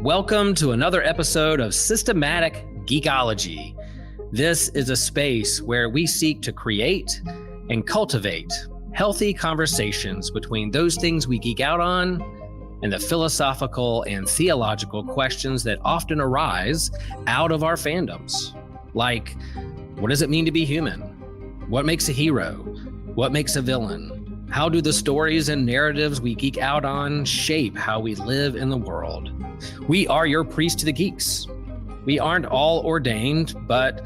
Welcome to another episode of Systematic Geekology. This is a space where we seek to create and cultivate healthy conversations between those things we geek out on and the philosophical and theological questions that often arise out of our fandoms. Like, what does it mean to be human? What makes a hero? What makes a villain? How do the stories and narratives we geek out on shape how we live in the world? We are your priest to the geeks. We aren't all ordained, but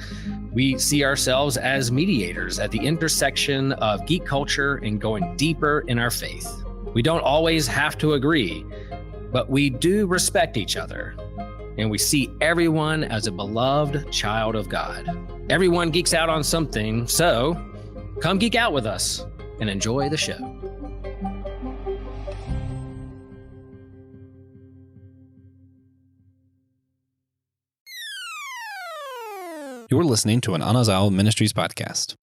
we see ourselves as mediators at the intersection of geek culture and going deeper in our faith. We don't always have to agree, but we do respect each other, and we see everyone as a beloved child of God. Everyone geeks out on something, so come geek out with us and enjoy the show. You're listening to an Anazal Ministries podcast.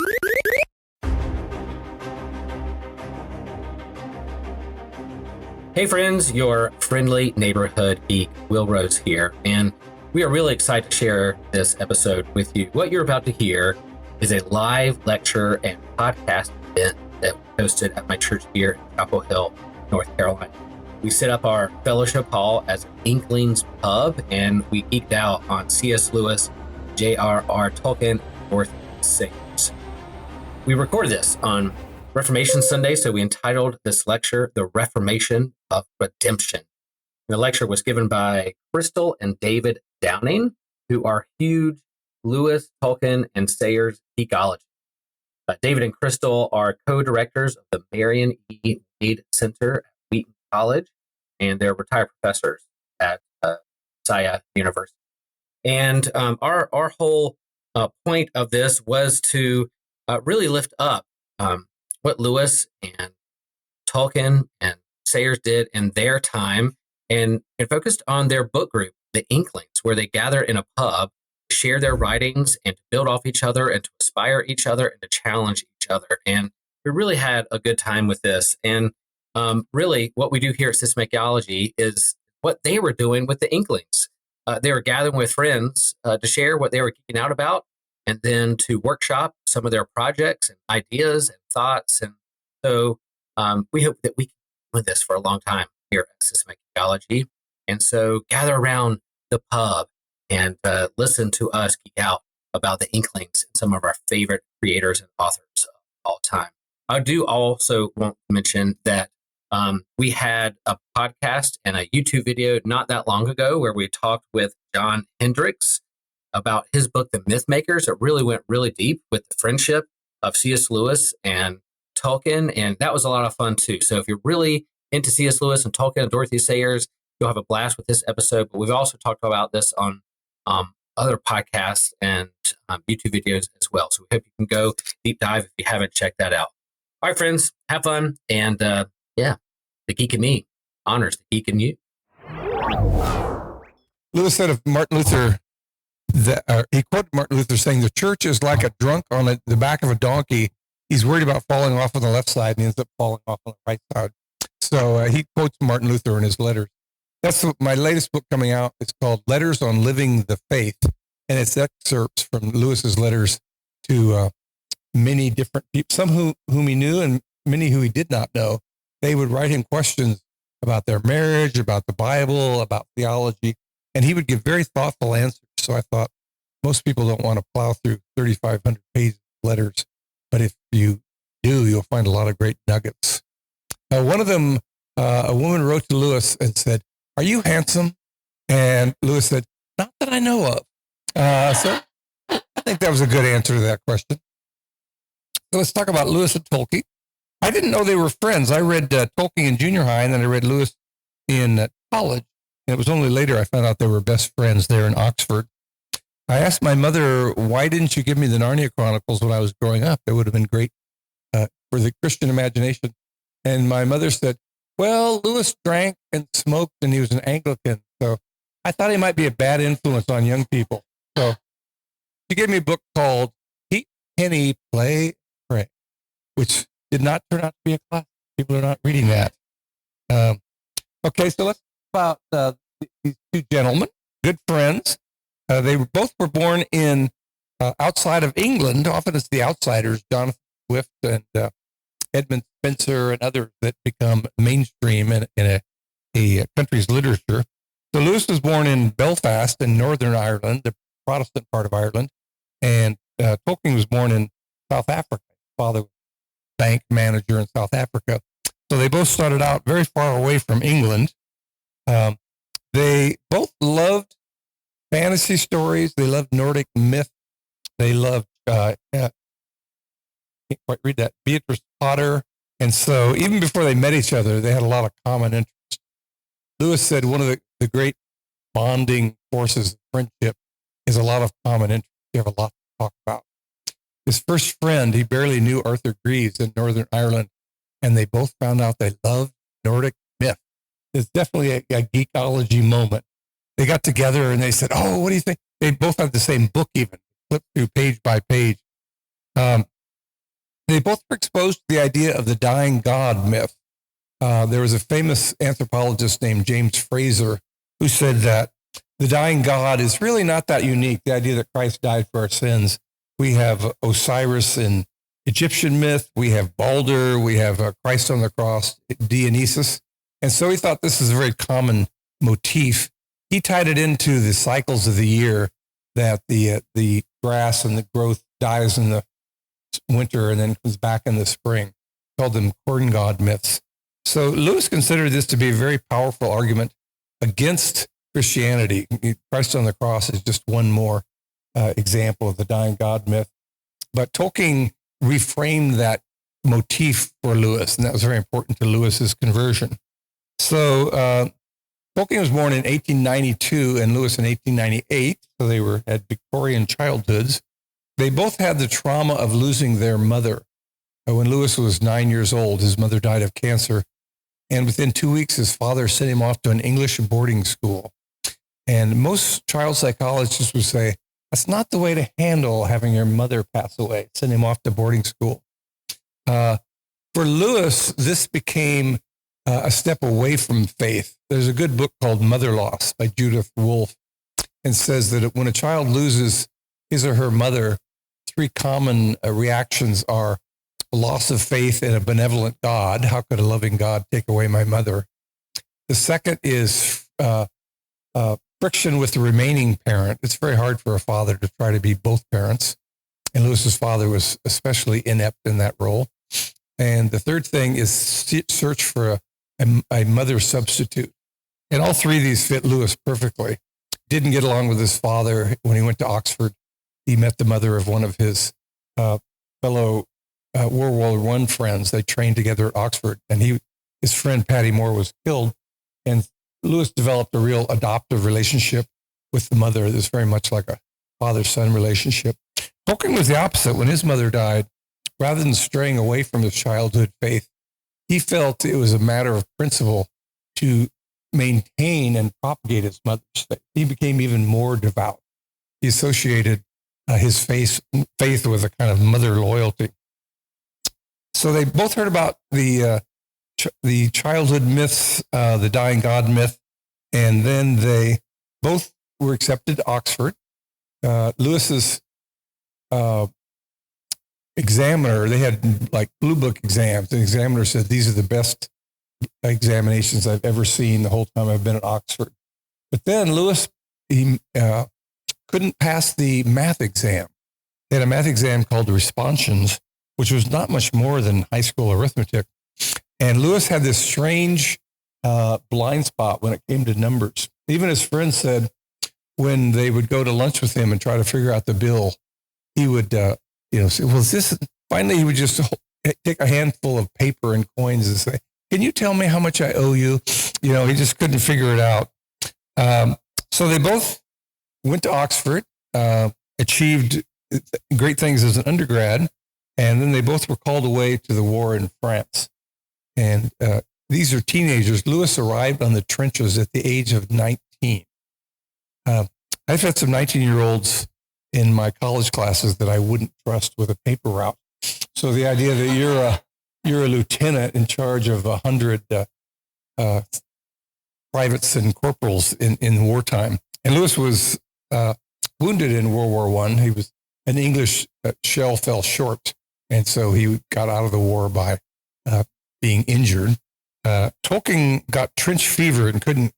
Hey friends, your friendly neighborhood geek, Will Rose here, and we are really excited to share this episode with you. What you're about to hear is a live lecture and podcast event that we hosted at my church here in Chapel Hill, North Carolina. We set up our fellowship hall as an Inklings pub, and we geeked out on C.S. Lewis, J.R.R. Tolkien, and Lewis. We recorded this on Reformation Sunday, so we entitled this lecture, The Reformation of Redemption. The lecture was given by Crystal and David Downing, who are huge Lewis, Tolkien, and Sayers geekology. David and Crystal are co-directors of the Marion E. Wade Center at Wheaton College, and they're retired professors at Messiah University. And our whole point of this was to really lift up what Lewis and Tolkien and Sayers did in their time, and focused on their book group, the Inklings, where they gather in a pub, share their writings, and to build off each other, and to inspire each other, and to challenge each other. And we really had a good time with this. And really, what we do here at Systematic Geekology is what they were doing with the Inklings. They were gathering with friends to share what they were geeking out about, and then to workshop some of their projects and ideas and thoughts. And so we hope that we can do this for a long time here at Systematic Geekology. And so gather around the pub and listen to us geek out about the Inklings and some of our favorite creators and authors of all time. I do also want to mention that we had a podcast and a YouTube video not that long ago where we talked with John Hendricks about his book, The Mythmakers. It really went really deep with the friendship of C.S. Lewis and Tolkien, and that was a lot of fun too. So if you're really into C.S. Lewis and Tolkien and Dorothy Sayers, you'll have a blast with this episode. But we've also talked about this on other podcasts and YouTube videos as well. So we hope you can go deep dive if you haven't checked that out. All right, friends, have fun. And the geek in me honors the geek in you. Lewis said of Martin Luther, he quoted Martin Luther saying, "The church is like a drunk on the back of a donkey. He's worried about falling off on the left side and he ends up falling off on the right side." So he quotes Martin Luther in his letters. That's my latest book coming out. It's called Letters on Living the Faith, and it's excerpts from Lewis's letters to many different people, some whom he knew and many who he did not know. They would write him questions about their marriage, about the Bible, about theology, and he would give very thoughtful answers. So I thought most people don't want to plow through 3,500 pages of letters, but if you do, you'll find a lot of great nuggets. One of them, a woman wrote to Lewis and said, "Are you handsome?" And Lewis said, "Not that I know of." So I think that was a good answer to that question. So let's talk about Lewis and Tolkien. I didn't know they were friends. I read Tolkien in junior high, and then I read Lewis in college. And it was only later I found out they were best friends there in Oxford. I asked my mother, "Why didn't you give me the Narnia Chronicles when I was growing up? It would have been great for the Christian imagination." And my mother said, "Well, Lewis drank and smoked, and he was an Anglican, so I thought he might be a bad influence on young people." So she gave me a book called Eat, Penny, Play, Pray, which did not turn out to be a classic. People are not reading that. Okay, so let's about these two gentlemen, good friends. They both were born in outside of England. Often it's the outsiders, Jonathan Swift and Edmund Spenser and others that become mainstream in a country's literature. So Lewis was born in Belfast in Northern Ireland, the Protestant part of Ireland, and Tolkien was born in South Africa. His father was a bank manager in South Africa. So they both started out very far away from England. They both loved fantasy stories. They loved Nordic myth. They loved, can't quite read that, Beatrice Potter. And so even before they met each other, they had a lot of common interests. Lewis said one of the great bonding forces of friendship is a lot of common interests. You have a lot to talk about. His first friend, he barely knew Arthur Greaves in Northern Ireland, and they both found out they loved Nordic myth. It's definitely a geekology moment. They got together and they said, oh, what do you think? They both had the same book even, flipped through page by page. They both were exposed to the idea of the dying God myth. There was a famous anthropologist named James Fraser who said that the dying God is really not that unique, the idea that Christ died for our sins. We have Osiris in Egyptian myth, we have Balder, we have Christ on the cross, Dionysus. And so he thought this is a very common motif. He tied it into the cycles of the year, that the grass and the growth dies in the winter and then comes back in the spring. He called them corn god myths. So Lewis considered this to be a very powerful argument against Christianity. Christ on the cross is just one more example of the dying God myth. But Tolkien reframed that motif for Lewis, and that was very important to Lewis's conversion. So Tolkien was born in 1892 and Lewis in 1898, so they had Victorian childhoods. They both had the trauma of losing their mother. When Lewis was 9 years old, his mother died of cancer, and within 2 weeks, his father sent him off to an English boarding school. And most child psychologists would say, that's not the way to handle having your mother pass away. Send him off to boarding school. For Lewis, this became a step away from faith. There's a good book called Mother Loss by Judith Wolfe, and says that when a child loses his or her mother, three common reactions are loss of faith in a benevolent God. How could a loving God take away my mother? The second is friction with the remaining parent. It's very hard for a father to try to be both parents. And Lewis's father was especially inept in that role. And the third thing is search for a mother substitute. And all three of these fit Lewis perfectly. Didn't get along with his father when he went to Oxford. He met the mother of one of his fellow World War I friends. They trained together at Oxford, and his friend Patty Moore was killed. And Lewis developed a real adoptive relationship with the mother that's very much like a father-son relationship. Tolkien was the opposite. When his mother died, rather than straying away from his childhood faith, he felt it was a matter of principle to maintain and propagate his mother's faith. He became even more devout. He associated his faith with a kind of mother loyalty. So they both heard about the childhood myths, the dying God myth, and then they both were accepted to Oxford. Lewis's examiner, they had like blue book exams. The examiner said, these are the best examinations I've ever seen the whole time I've been at Oxford. But then Lewis, he couldn't pass the math exam. They had a math exam called the Responsions, which was not much more than high school arithmetic. And Lewis had this strange blind spot when it came to numbers. Even his friends said when they would go to lunch with him and try to figure out the bill, he would, say, well, is this, finally he would just take a handful of paper and coins and say, can you tell me how much I owe you? He just couldn't figure it out. So they both went to Oxford, achieved great things as an undergrad, and then they both were called away to the war in France. And these are teenagers. Lewis arrived on the trenches at the age of 19. I've had some 19-year-olds in my college classes that I wouldn't trust with a paper route. So the idea that you're a lieutenant in charge of 100 privates and corporals in wartime. And Lewis was wounded in World War I. He was an English shell fell short, and so he got out of the war by being injured. Tolkien got trench fever and couldn't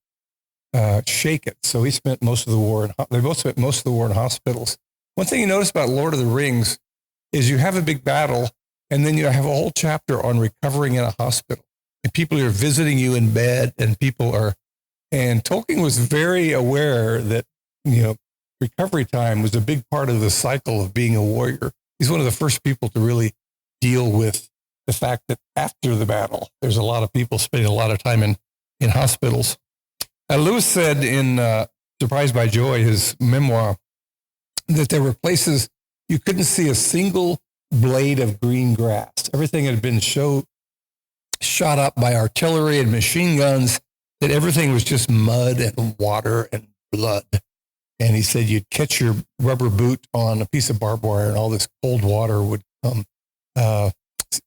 shake it, so he spent most of the war. They both spent most of the war in hospitals. One thing you notice about Lord of the Rings is you have a big battle, and then you have a whole chapter on recovering in a hospital, and people are visiting you in bed, and and Tolkien was very aware that, recovery time was a big part of the cycle of being a warrior. He's one of the first people to really deal with the fact that after the battle, there's a lot of people spending a lot of time in hospitals. Lewis said in Surprised by Joy, his memoir, that there were places you couldn't see a single blade of green grass. Everything had been shot up by artillery and machine guns, that everything was just mud and water and blood. And he said you'd catch your rubber boot on a piece of barbed wire and all this cold water would come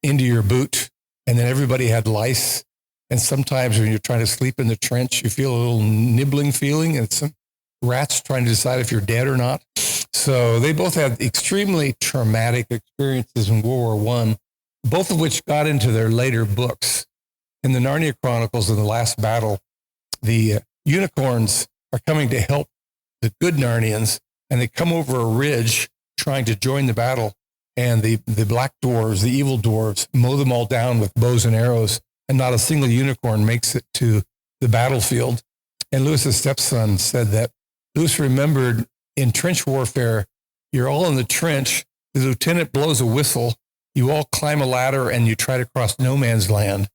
into your boot. And then everybody had lice. And sometimes when you're trying to sleep in the trench, you feel a little nibbling feeling and some rats trying to decide if you're dead or not. So they both had extremely traumatic experiences in World War I, both of which got into their later books. In the Narnia Chronicles, in the last battle, the unicorns are coming to help the good Narnians, and they come over a ridge trying to join the battle. And the black dwarves, the evil dwarves, mow them all down with bows and arrows, and not a single unicorn makes it to the battlefield. And Lewis's stepson said that Lewis remembered in trench warfare, you're all in the trench, the lieutenant blows a whistle, you all climb a ladder and you try to cross no man's land.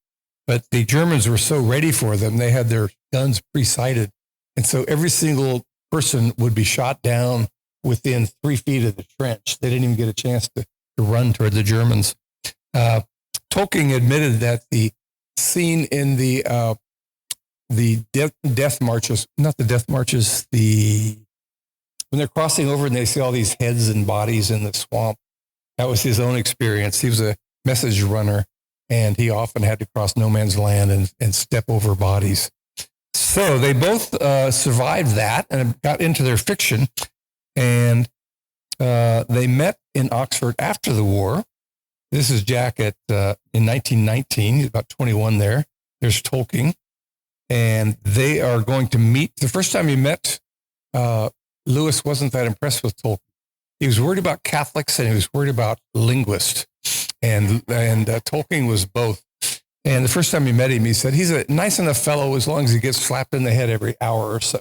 But the Germans were so ready for them, they had their guns pre-sighted. And so every single person would be shot down within 3 feet of the trench. They didn't even get a chance to run toward the Germans. Tolkien admitted that the scene in the death marches, not the death marches, when they're crossing over and they see all these heads and bodies in the swamp, that was his own experience. He was a message runner, and he often had to cross no man's land and step over bodies. So they both survived that and got into their fiction, and they met in Oxford after the war. This is Jack in 1919. He's about 21 there. There's Tolkien, and they are going to meet. The first time he met, Lewis wasn't that impressed with Tolkien. He was worried about Catholics and he was worried about linguists, and Tolkien was both. And the first time he met him, he said, he's a nice enough fellow as long as he gets slapped in the head every hour or so.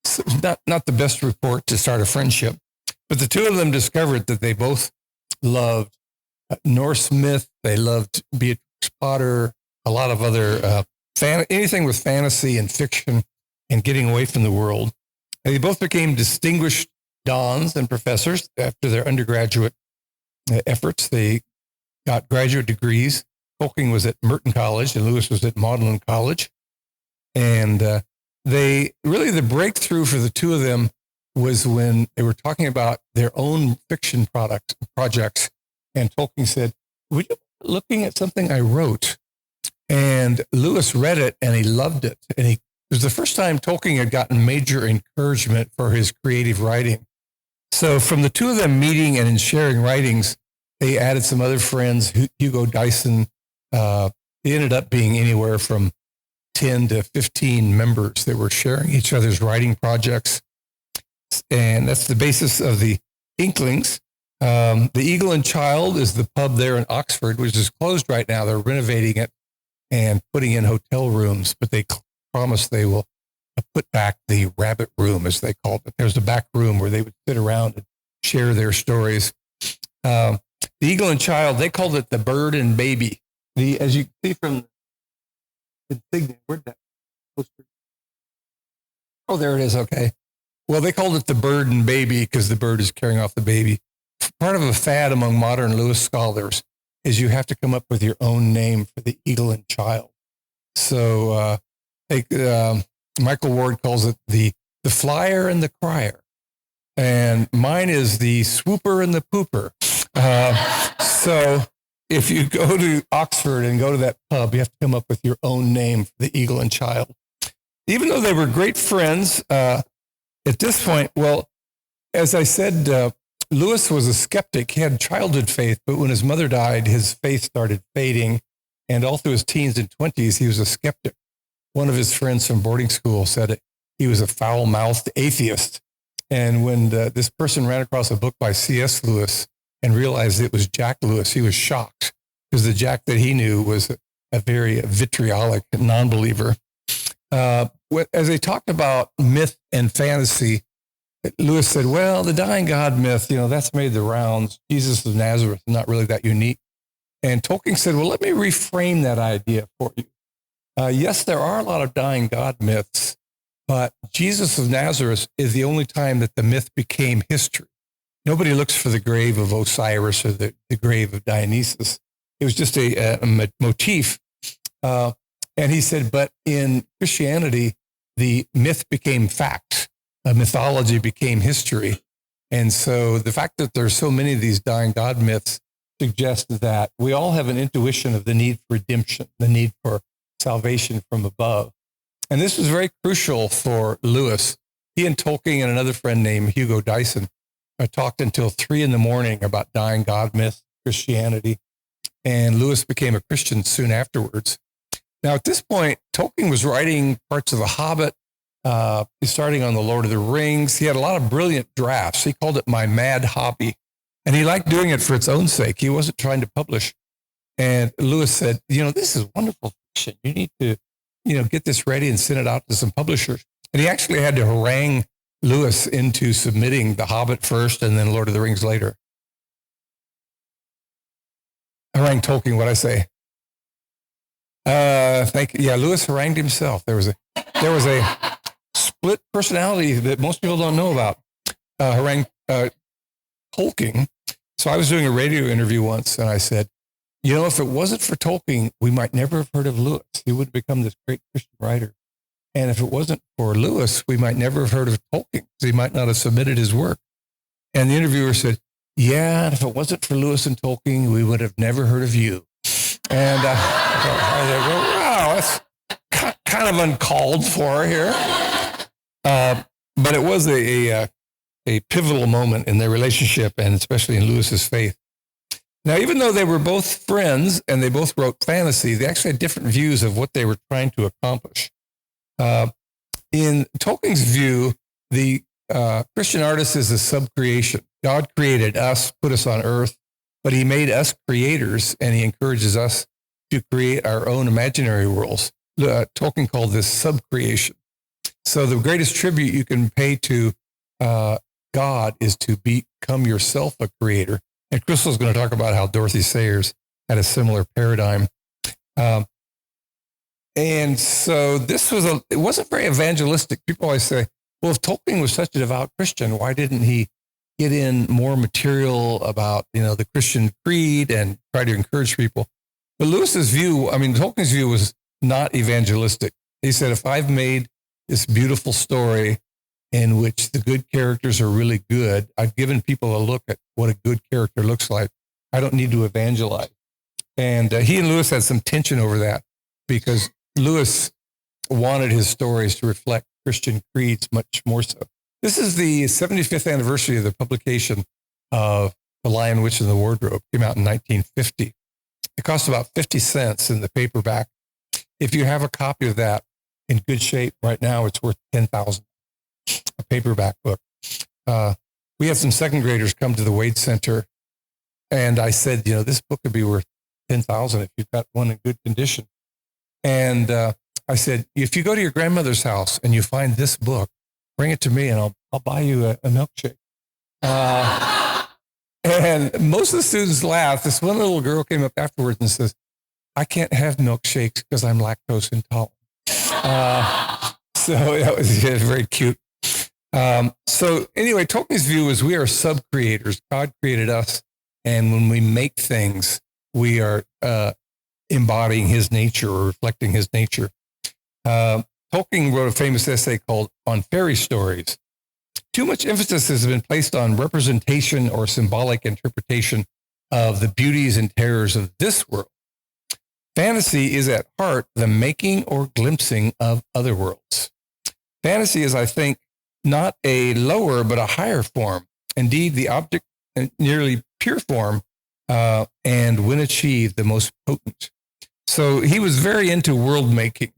So not the best report to start a friendship. But the two of them discovered that they both loved Norse myth. They loved Beatrix Potter, a lot of other anything with fantasy and fiction and getting away from the world. And they both became distinguished dons and professors after their undergraduate efforts. They got graduate degrees. Tolkien was at Merton College and Lewis was at Magdalen College. And the breakthrough for the two of them was when they were talking about their own fiction projects. And Tolkien said, "Would you be looking at something I wrote?" And Lewis read it and he loved it. And it was the first time Tolkien had gotten major encouragement for his creative writing. So from the two of them meeting and in sharing writings, they added some other friends, Hugo Dyson. They ended up being anywhere from 10 to 15 members that were sharing each other's writing projects. And that's the basis of the Inklings. The Eagle and Child is the pub there in Oxford, which is closed right now. They're renovating it and putting in hotel rooms, but they promise they will put back the rabbit room, as they called it. There's a back room where they would sit around and share their stories. The Eagle and Child, they called it the Bird and Baby. As you can see from the insignia, where'd that poster? Oh, there it is. Okay. Well, they called it the Bird and Baby because the bird is carrying off the baby. Part of a fad among modern Lewis scholars is you have to come up with your own name for the Eagle and Child. So Michael Ward calls it the Flyer and the Crier. And mine is the Swooper and the Pooper. So if you go to Oxford and go to that pub, you have to come up with your own name for the Eagle and Child. even though they were great friends, at this point, well, as I said, Lewis was a skeptic. He had childhood faith, but when his mother died, his faith started fading. And all through his teens and 20s, he was a skeptic. One of his friends from boarding school said he was a foul-mouthed atheist. And when this person ran across a book by C.S. Lewis and realized it was Jack Lewis, he was shocked because the Jack that he knew was a very vitriolic non-believer. As they talked about myth and fantasy, Lewis said, well, the dying God myth, that's made the rounds. Jesus of Nazareth is not really that unique. And Tolkien said, well, let me reframe that idea for you. Yes, there are a lot of dying God myths, but Jesus of Nazareth is the only time that the myth became history. Nobody looks for the grave of Osiris or the grave of Dionysus. It was just a motif. And he said, but in Christianity, the myth became fact. Mythology became history. And so the fact that there's so many of these dying God myths suggests that we all have an intuition of the need for redemption, the need for salvation from above. And this was very crucial for Lewis. He and Tolkien and another friend named Hugo Dyson talked until 3 a.m. about dying God myths, Christianity. And Lewis became a Christian soon afterwards. Now, at this point, Tolkien was writing parts of The Hobbit. He's starting on The Lord of the Rings. He had a lot of brilliant drafts. He called it my mad hobby. And he liked doing it for its own sake. He wasn't trying to publish. And Lewis said, this is wonderful fiction. You need to, get this ready and send it out to some publishers. And he actually had to harangue Lewis into submitting The Hobbit first and then Lord of the Rings later. Harangue Tolkien, what'd I say? Thank you. Yeah, Lewis harangued himself. There was a split personality that most people don't know about. Harangue Tolkien. So I was doing a radio interview once, and I said, if it wasn't for Tolkien, we might never have heard of Lewis. He would have become this great Christian writer. And if it wasn't for Lewis, we might never have heard of Tolkien because he might not have submitted his work. And the interviewer said, yeah, and if it wasn't for Lewis and Tolkien, we would have never heard of you. And I thought, wow, that's kind of uncalled for here. But it was a pivotal moment in their relationship and especially in Lewis's faith. Now, even though they were both friends and they both wrote fantasy, they actually had different views of what they were trying to accomplish. In Tolkien's view, the Christian artist is a subcreation. God created us, put us on earth, but he made us creators and he encourages us to create our own imaginary worlds. Tolkien called this subcreation. So the greatest tribute you can pay to God is to become yourself a creator. And Crystal's going to talk about how Dorothy Sayers had a similar paradigm. And so it wasn't very evangelistic. People always say, well, if Tolkien was such a devout Christian, why didn't he get in more material about, the Christian creed and try to encourage people? But Tolkien's view was not evangelistic. He said, if I've made this beautiful story in which the good characters are really good, I've given people a look at what a good character looks like. I don't need to evangelize. And he and Lewis had some tension over that because Lewis wanted his stories to reflect Christian creeds much more so. This is the 75th anniversary of the publication of The Lion, Witch, and the Wardrobe. It came out in 1950. It cost about 50 cents in the paperback. If you have a copy of that in good shape right now, it's worth $10,000. A paperback book. We had some second graders come to the Wade Center, and I said, this book could be worth $10,000 if you've got one in good condition. And I said, if you go to your grandmother's house and you find this book, bring it to me and I'll buy you a milkshake. And most of the students laughed. This one little girl came up afterwards and says, I can't have milkshakes because I'm lactose intolerant. So that was very cute. So anyway, Tolkien's view is we are sub-creators. God created us. And when we make things, we are embodying his nature or reflecting his nature. Tolkien wrote a famous essay called On Fairy Stories. Too much emphasis has been placed on representation or symbolic interpretation of the beauties and terrors of this world. Fantasy is at heart the making or glimpsing of other worlds. Fantasy is, I think, not a lower but a higher form. Indeed, the object nearly pure form, and when achieved, the most potent. So he was very into world making.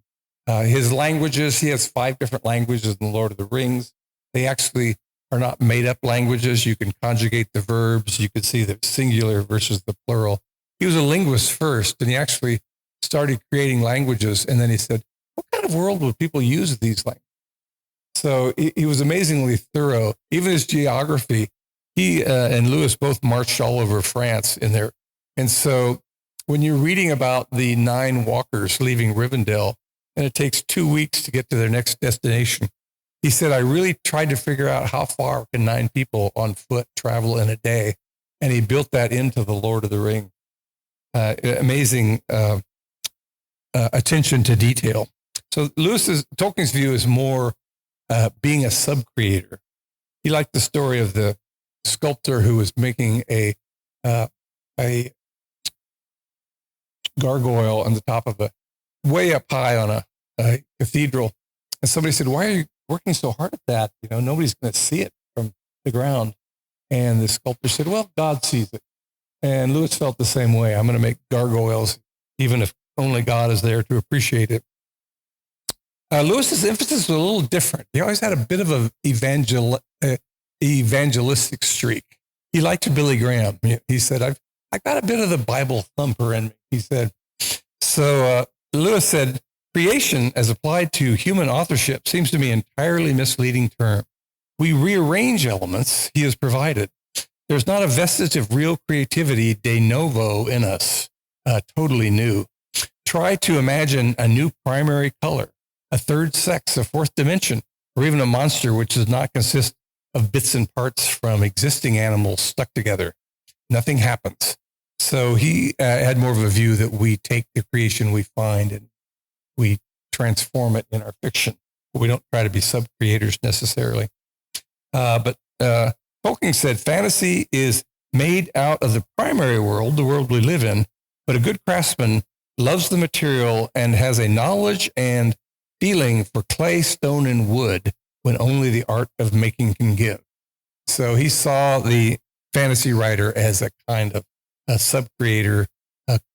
His languages, he has 5 different languages in the Lord of the Rings. They actually are not made up languages. You can conjugate the verbs. You can see the singular versus the plural. He was a linguist first, and he actually started creating languages. And then he said, what kind of world would people use these languages? So he was amazingly thorough. Even his geography, he and Lewis both marched all over France in there. And so when you're reading about the 9 walkers leaving Rivendell, and it takes 2 weeks to get to their next destination, he said, I really tried to figure out how far can 9 people on foot travel in a day. And he built that into the Lord of the Rings. Amazing attention to detail. So Tolkien's view is more being a sub-creator. He liked the story of the sculptor who was making a gargoyle on the top of way up high on a cathedral. And somebody said, why are you working so hard at that? You know, nobody's going to see it from the ground. And the sculptor said, well, God sees it. And Lewis felt the same way. I'm going to make gargoyles, even if only God is there to appreciate it. Lewis's emphasis was a little different. He always had a bit of an evangelistic streak. He liked Billy Graham. He said, I got a bit of the Bible thumper in me, he said. So Lewis said, creation as applied to human authorship seems to me an entirely misleading term. We rearrange elements he has provided. There's not a vestige of real creativity de novo in us, totally new. Try to imagine a new primary color, a third sex, a fourth dimension, or even a monster which does not consist of bits and parts from existing animals stuck together. Nothing happens. So he had more of a view that we take the creation we find and we transform it in our fiction. We don't try to be sub-creators necessarily. But Tolkien said fantasy is made out of the primary world, the world we live in, but a good craftsman loves the material and has a knowledge and feeling for clay, stone, and wood when only the art of making can give. So he saw the fantasy writer as a kind of a sub-creator,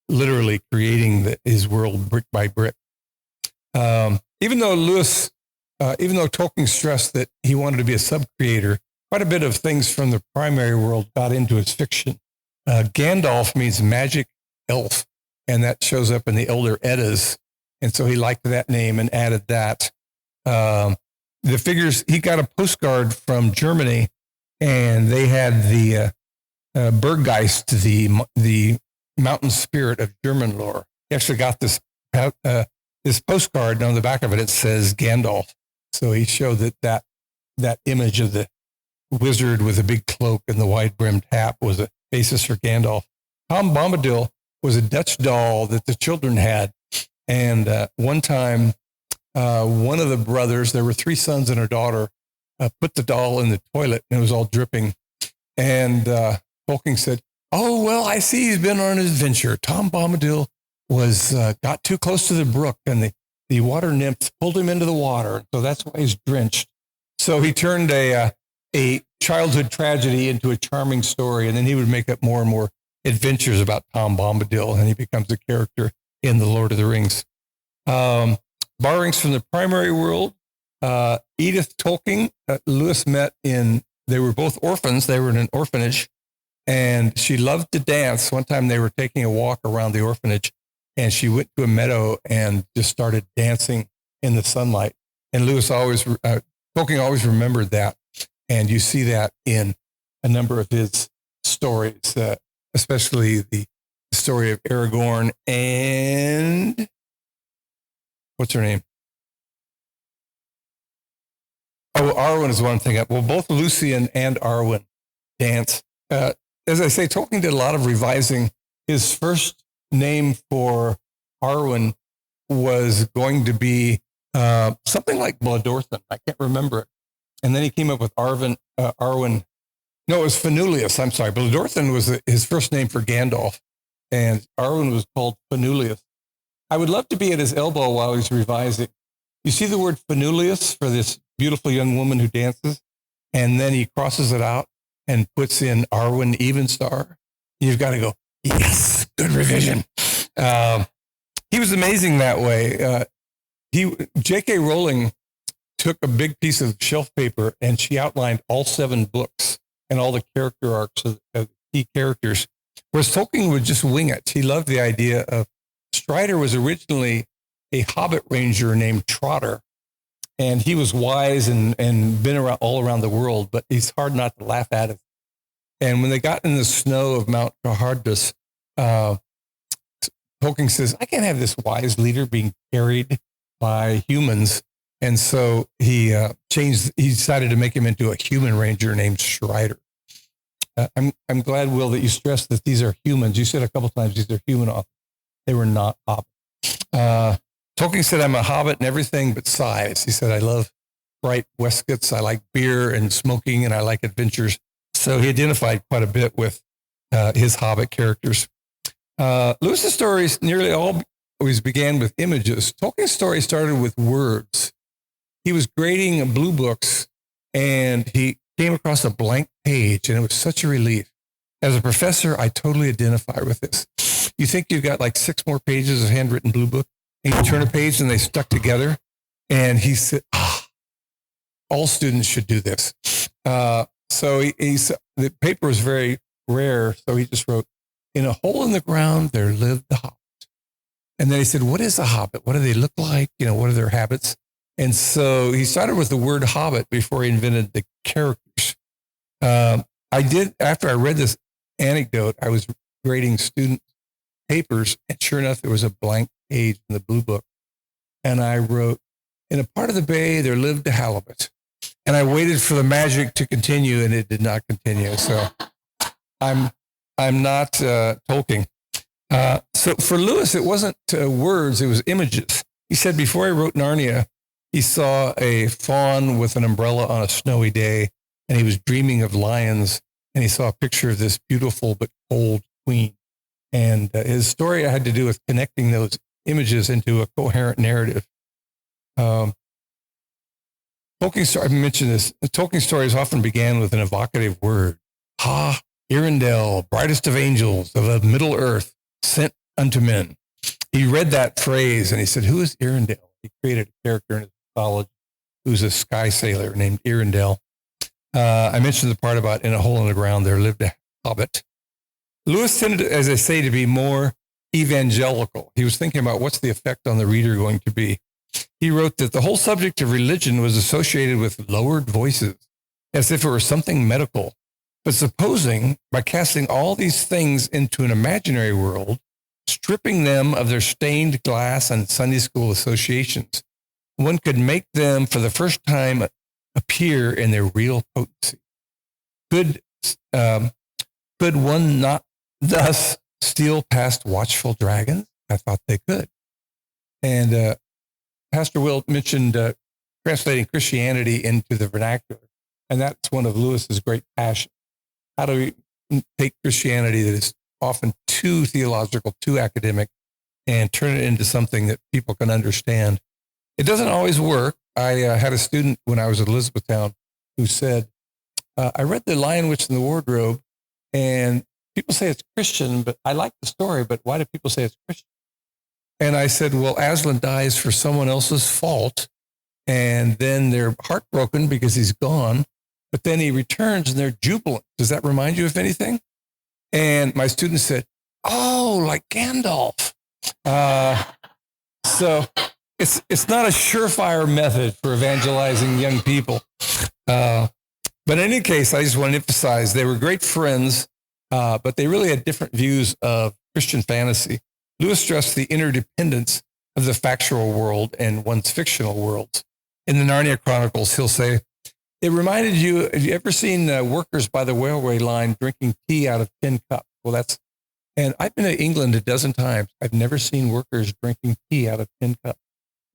literally creating his world brick by brick. Even though Tolkien stressed that he wanted to be a sub-creator, quite a bit of things from the primary world got into his fiction. Gandalf means magic elf, and that shows up in the Elder Eddas. And so he liked that name and added that. The figures, he got a postcard from Germany, and they had the Berggeist, the mountain spirit of German lore. He actually got this postcard, and on the back of it, it says Gandalf. So he showed that image of the wizard with a big cloak and the wide-brimmed hat was a basis for Gandalf. Tom Bombadil was a Dutch doll that the children had. And one time, one of the brothers, there were 3 sons and a daughter, put the doll in the toilet, and it was all dripping. And Tolkien said, oh, well, I see he's been on an adventure. Tom Bombadil got too close to the brook, and the water nymph pulled him into the water. So that's why he's drenched. So he turned a childhood tragedy into a charming story, and then he would make up more and more adventures about Tom Bombadil, and he becomes a character in The Lord of the Rings. Borrowings from the primary world. Edith Tolkien, Lewis met they were both orphans. They were in an orphanage, and she loved to dance. One time they were taking a walk around the orphanage, and she went to a meadow and just started dancing in the sunlight. And Tolkien always remembered that. And you see that in a number of his stories, especially the story of Aragorn and what's her name? Oh, Arwen is one thing. Well, both Lucian and Arwen dance. As I say, Tolkien did a lot of revising. His first name for Arwen was going to be something like Bloodorthan. I can't remember it. And then he came up with Arwen. No, it was Fanulius. I'm sorry. Bloodorthan was his first name for Gandalf, and Arwen was called Fanulius. I would love to be at his elbow while he's revising. You see the word Fanulius for this beautiful young woman who dances, and then he crosses it out and puts in Arwen Evenstar. You've got to go, yes, good revision. He was amazing that way. J.K. Rowling took a big piece of shelf paper and she outlined all 7 books and all the character arcs of key characters, whereas Tolkien would just wing it. He loved the idea of Strider was originally a hobbit ranger named Trotter, and he was wise and been around all around the world, but he's hard not to laugh at it. And when they got in the snow of Mount Cahardus, Tolkien says, I can't have this wise leader being carried by humans. And so he decided to make him into a human ranger named Strider. I'm glad, Will, that you stressed that these are humans. You said a couple times these are human authors. They were not hobbits. Tolkien said, I'm a hobbit in everything but size. He said, I love bright waistcoats. I like beer and smoking, and I like adventures. So he identified quite a bit with his hobbit characters. Lewis's stories nearly always began with images. Tolkien's story started with words. He was grading blue books, and he came across a blank page, and it was such a relief. As a professor, I totally identify with this. You think you've got like 6 more pages of handwritten blue book, and you turn a page and they stuck together. And he said, all students should do this. So the paper was very rare. So he just wrote, in a hole in the ground, there lived a hobbit. And then he said, what is a hobbit? What do they look like? What are their habits? And so he started with the word hobbit before he invented the characters. After I read this anecdote, I was grading student papers, and sure enough, there was a blank page in the blue book. And I wrote, in a part of the bay, there lived a halibut. And I waited for the magic to continue, and it did not continue. So I'm not Tolkien. So for Lewis, it wasn't words, it was images. He said before he wrote Narnia, he saw a fawn with an umbrella on a snowy day, and he was dreaming of lions, and he saw a picture of this beautiful but cold queen. And his story had to do with connecting those images into a coherent narrative. Tolkien's story, I mentioned this, Tolkien's stories often began with an evocative word. Ha, Irindel, brightest of angels of Middle Earth, sent unto men. He read that phrase and he said, who is Irindel? He created a character in his mythology who's a sky sailor named Irindel. I mentioned the part about in a hole in the ground there lived a hobbit. Lewis tended, as I say, to be more evangelical. He was thinking about what's the effect on the reader going to be. He wrote that the whole subject of religion was associated with lowered voices, as if it were something medical. But supposing, by casting all these things into an imaginary world, stripping them of their stained glass and Sunday school associations, one could make them for the first time appear in their real potency. Could one not thus steal past watchful dragons? I thought they could. And Pastor Will mentioned translating Christianity into the vernacular, and that's one of Lewis's great passions. How do we take Christianity that is often too theological, too academic, and turn it into something that people can understand? It doesn't always work. I had a student when I was at Elizabethtown who said, I read The Lion, Witch, and the Wardrobe, and people say it's Christian, but I like the story, but why do people say it's Christian? And I said, well, Aslan dies for someone else's fault, and then they're heartbroken because he's gone, but then he returns and they're jubilant. Does that remind you of anything? And my student said, oh, like Gandalf. So it's not a surefire method for evangelizing young people. But in any case, I just want to emphasize they were great friends, but they really had different views of Christian fantasy. Lewis stressed the interdependence of the factual world and one's fictional worlds. In the Narnia Chronicles, he'll say, it reminded you, have you ever seen workers by the railway line drinking tea out of tin cups? Well, and I've been to England a dozen times. I've never seen workers drinking tea out of tin cups.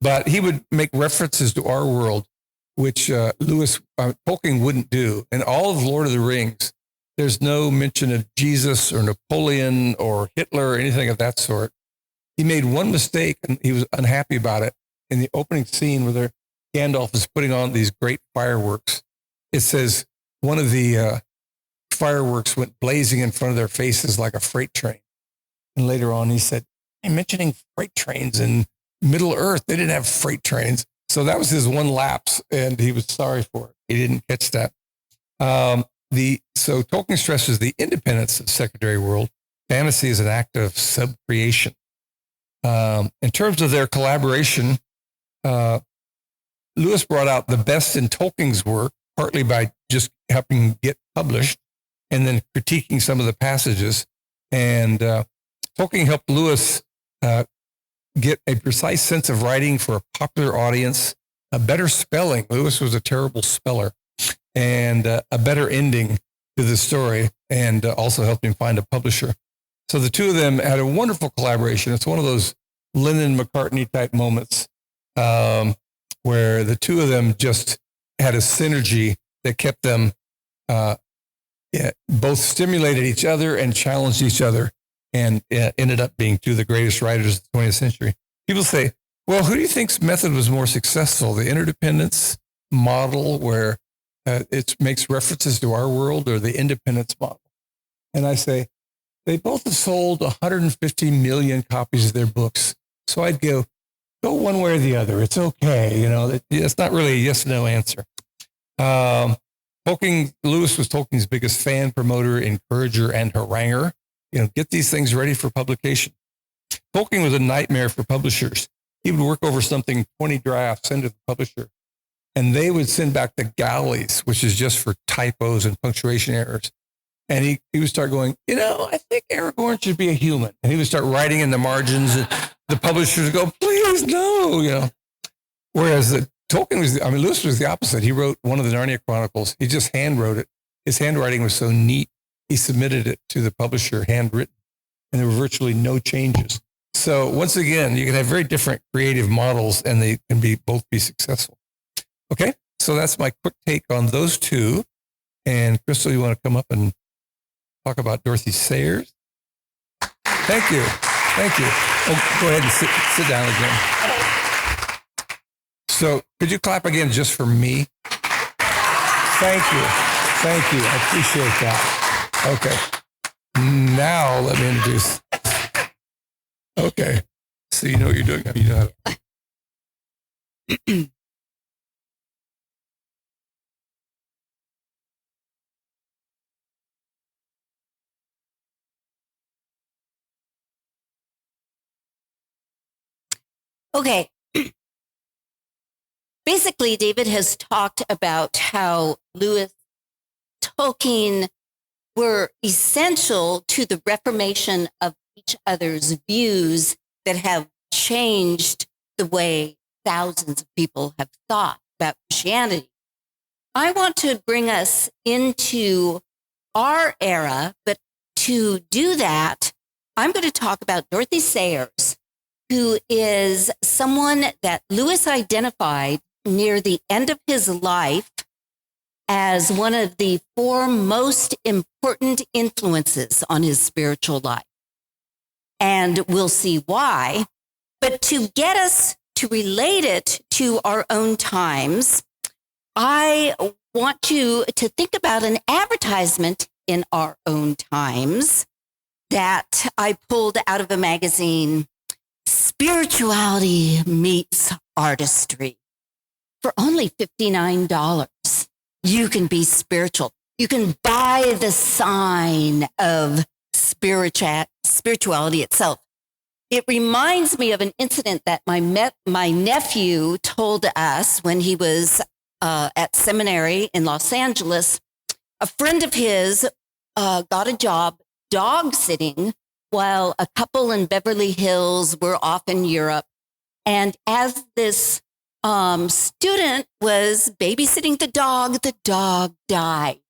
But he would make references to our world, which Tolkien wouldn't do. In all of Lord of the Rings, there's no mention of Jesus or Napoleon or Hitler or anything of that sort. He made one mistake, and he was unhappy about it. In the opening scene where Gandalf is putting on these great fireworks. It says one of the fireworks went blazing in front of their faces like a freight train. And later on, he said, I'm mentioning freight trains in Middle Earth. They didn't have freight trains. So that was his one lapse, and he was sorry for it. He didn't catch that. So Tolkien stresses the independence of secondary world. Fantasy is an act of subcreation. In terms of their collaboration, Lewis brought out the best in Tolkien's work, partly by just helping get published and then critiquing some of the passages. And Tolkien helped Lewis get a precise sense of writing for a popular audience, a better spelling. Lewis was a terrible speller, and a better ending to the story, and also helped him find a publisher. So the two of them had a wonderful collaboration. It's one of those Lennon-McCartney type moments where the two of them just had a synergy that kept them both stimulated each other and challenged each other, and ended up being two of the greatest writers of the 20th century. People say, well, who do you think's method was more successful? The interdependence model where it makes references to our world, or the independence model? And I say, they both have sold 150 million copies of their books. So I'd go one way or the other. It's okay. It's not really a yes/no answer. Lewis was Tolkien's biggest fan, promoter, encourager, and haranguer. Get these things ready for publication. Tolkien was a nightmare for publishers. He would work over something, 20 drafts, send to the publisher, and they would send back the galleys, which is just for typos and punctuation errors. And he would start going, I think Aragorn should be a human. And he would start writing in the margins, and the publishers would go, please, no, Whereas Lewis was the opposite. He wrote one of the Narnia Chronicles. He just hand wrote it. His handwriting was so neat. He submitted it to the publisher handwritten, and there were virtually no changes. So once again, you can have very different creative models, and they can both be successful. Okay, so that's my quick take on those two. And Crystal, you want to come up and talk about Dorothy Sayers? Thank you. Oh, go ahead and sit down again. So could you clap again just for me? Thank you. I appreciate that. Okay. Now let me introduce. Okay. So you know what you're doing. You know how to. Okay. Basically, David has talked about how Lewis, Tolkien were essential to the reformation of each other's views that have changed the way thousands of people have thought about Christianity. I want to bring us into our era, but to do that, I'm going to talk about Dorothy Sayers, who is someone that Lewis identified near the end of his life as one of the 4 most important influences on his spiritual life. And we'll see why. But to get us to relate it to our own times, I want you to think about an advertisement in our own times that I pulled out of a magazine, Spirituality Meets Artistry. For only $59, you can be spiritual. You can buy the sign of spirituality itself. It reminds me of an incident that my nephew told us when he was at seminary in Los Angeles. A friend of his got a job dog sitting while a couple in Beverly Hills were off in Europe. And as this student was babysitting the dog died.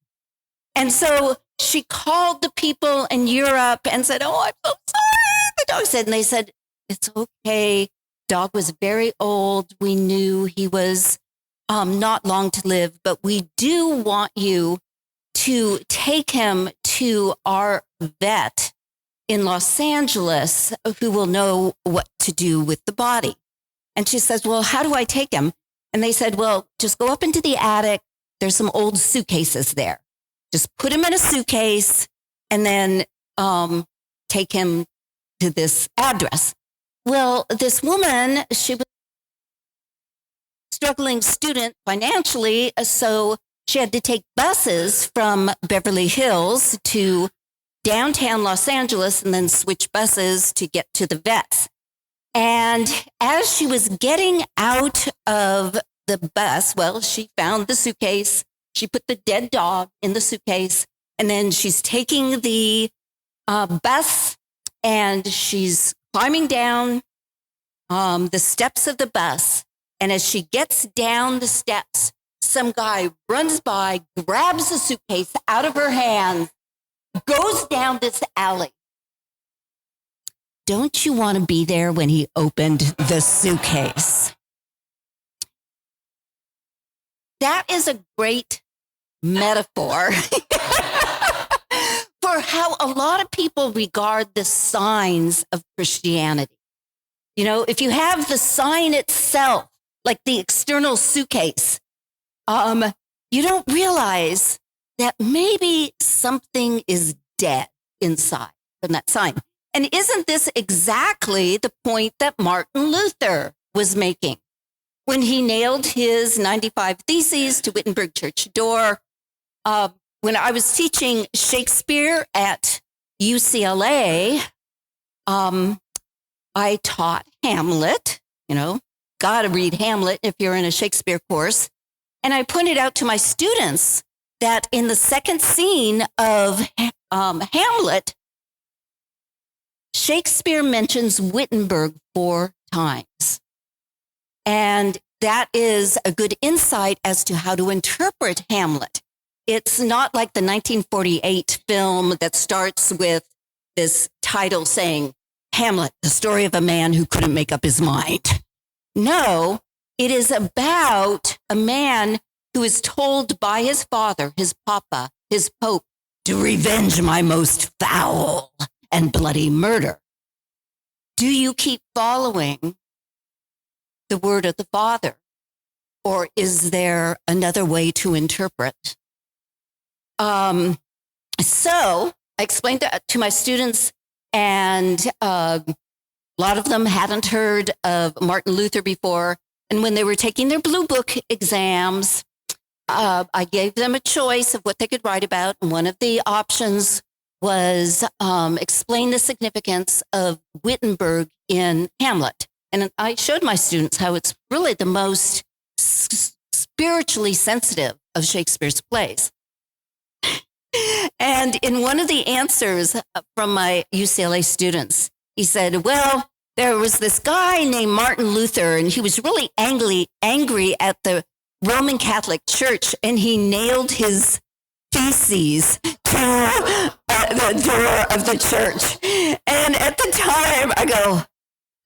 And so she called the people in Europe and said, oh, I'm so sorry. The dog said, and they said, it's okay. Dog was very old. We knew he was not long to live, but we do want you to take him to our vet in Los Angeles who will know what to do with the body. And she says, well, how do I take him? And And they said, well, just go up into the attic. There's some old suitcases there. Just put him in a suitcase and then take him to this address. Well, this woman, she was a struggling student financially, so she had to take buses from Beverly Hills to downtown Los Angeles and then switch buses to get to the vets. And as she was getting out of the bus, well, she found the suitcase. She put the dead dog in the suitcase, and then she's taking the bus and she's climbing down the steps of the bus. And as she gets down the steps, some guy runs by, grabs the suitcase out of her hand, goes down this alley. Don't you want to be there when he opened the suitcase? That is a great metaphor for how a lot of people regard the signs of Christianity. You know, if you have the sign itself, like the external suitcase, you don't realize that maybe something is dead inside from that sign. And isn't this exactly the point that Martin Luther was making when he nailed his 95 Theses to Wittenberg church door? When I was teaching Shakespeare at UCLA, I taught Hamlet. You know, got to read Hamlet if you're in a Shakespeare course. And I pointed out to my students that in the second scene of Hamlet, Shakespeare mentions Wittenberg 4 times. And that is a good insight as to how to interpret Hamlet. It's not like the 1948 film that starts with this title saying, Hamlet, the story of a man who couldn't make up his mind. No, it is about a man who is told by his father, his papa, his pope, to revenge my most foul and bloody murder. Do you keep following the word of the Father? Or is there another way to interpret? So I explained that to my students, and a lot of them hadn't heard of Martin Luther before. And when they were taking their Blue Book exams, I gave them a choice of what they could write about. And one of the options was explain the significance of Wittenberg in Hamlet. And I showed my students how it's really the most spiritually sensitive of Shakespeare's plays. And in one of the answers from my UCLA students, he said, well, there was this guy named Martin Luther, and he was really angry at the Roman Catholic Church, and he nailed his theses to the door of the church. And at the time, I go,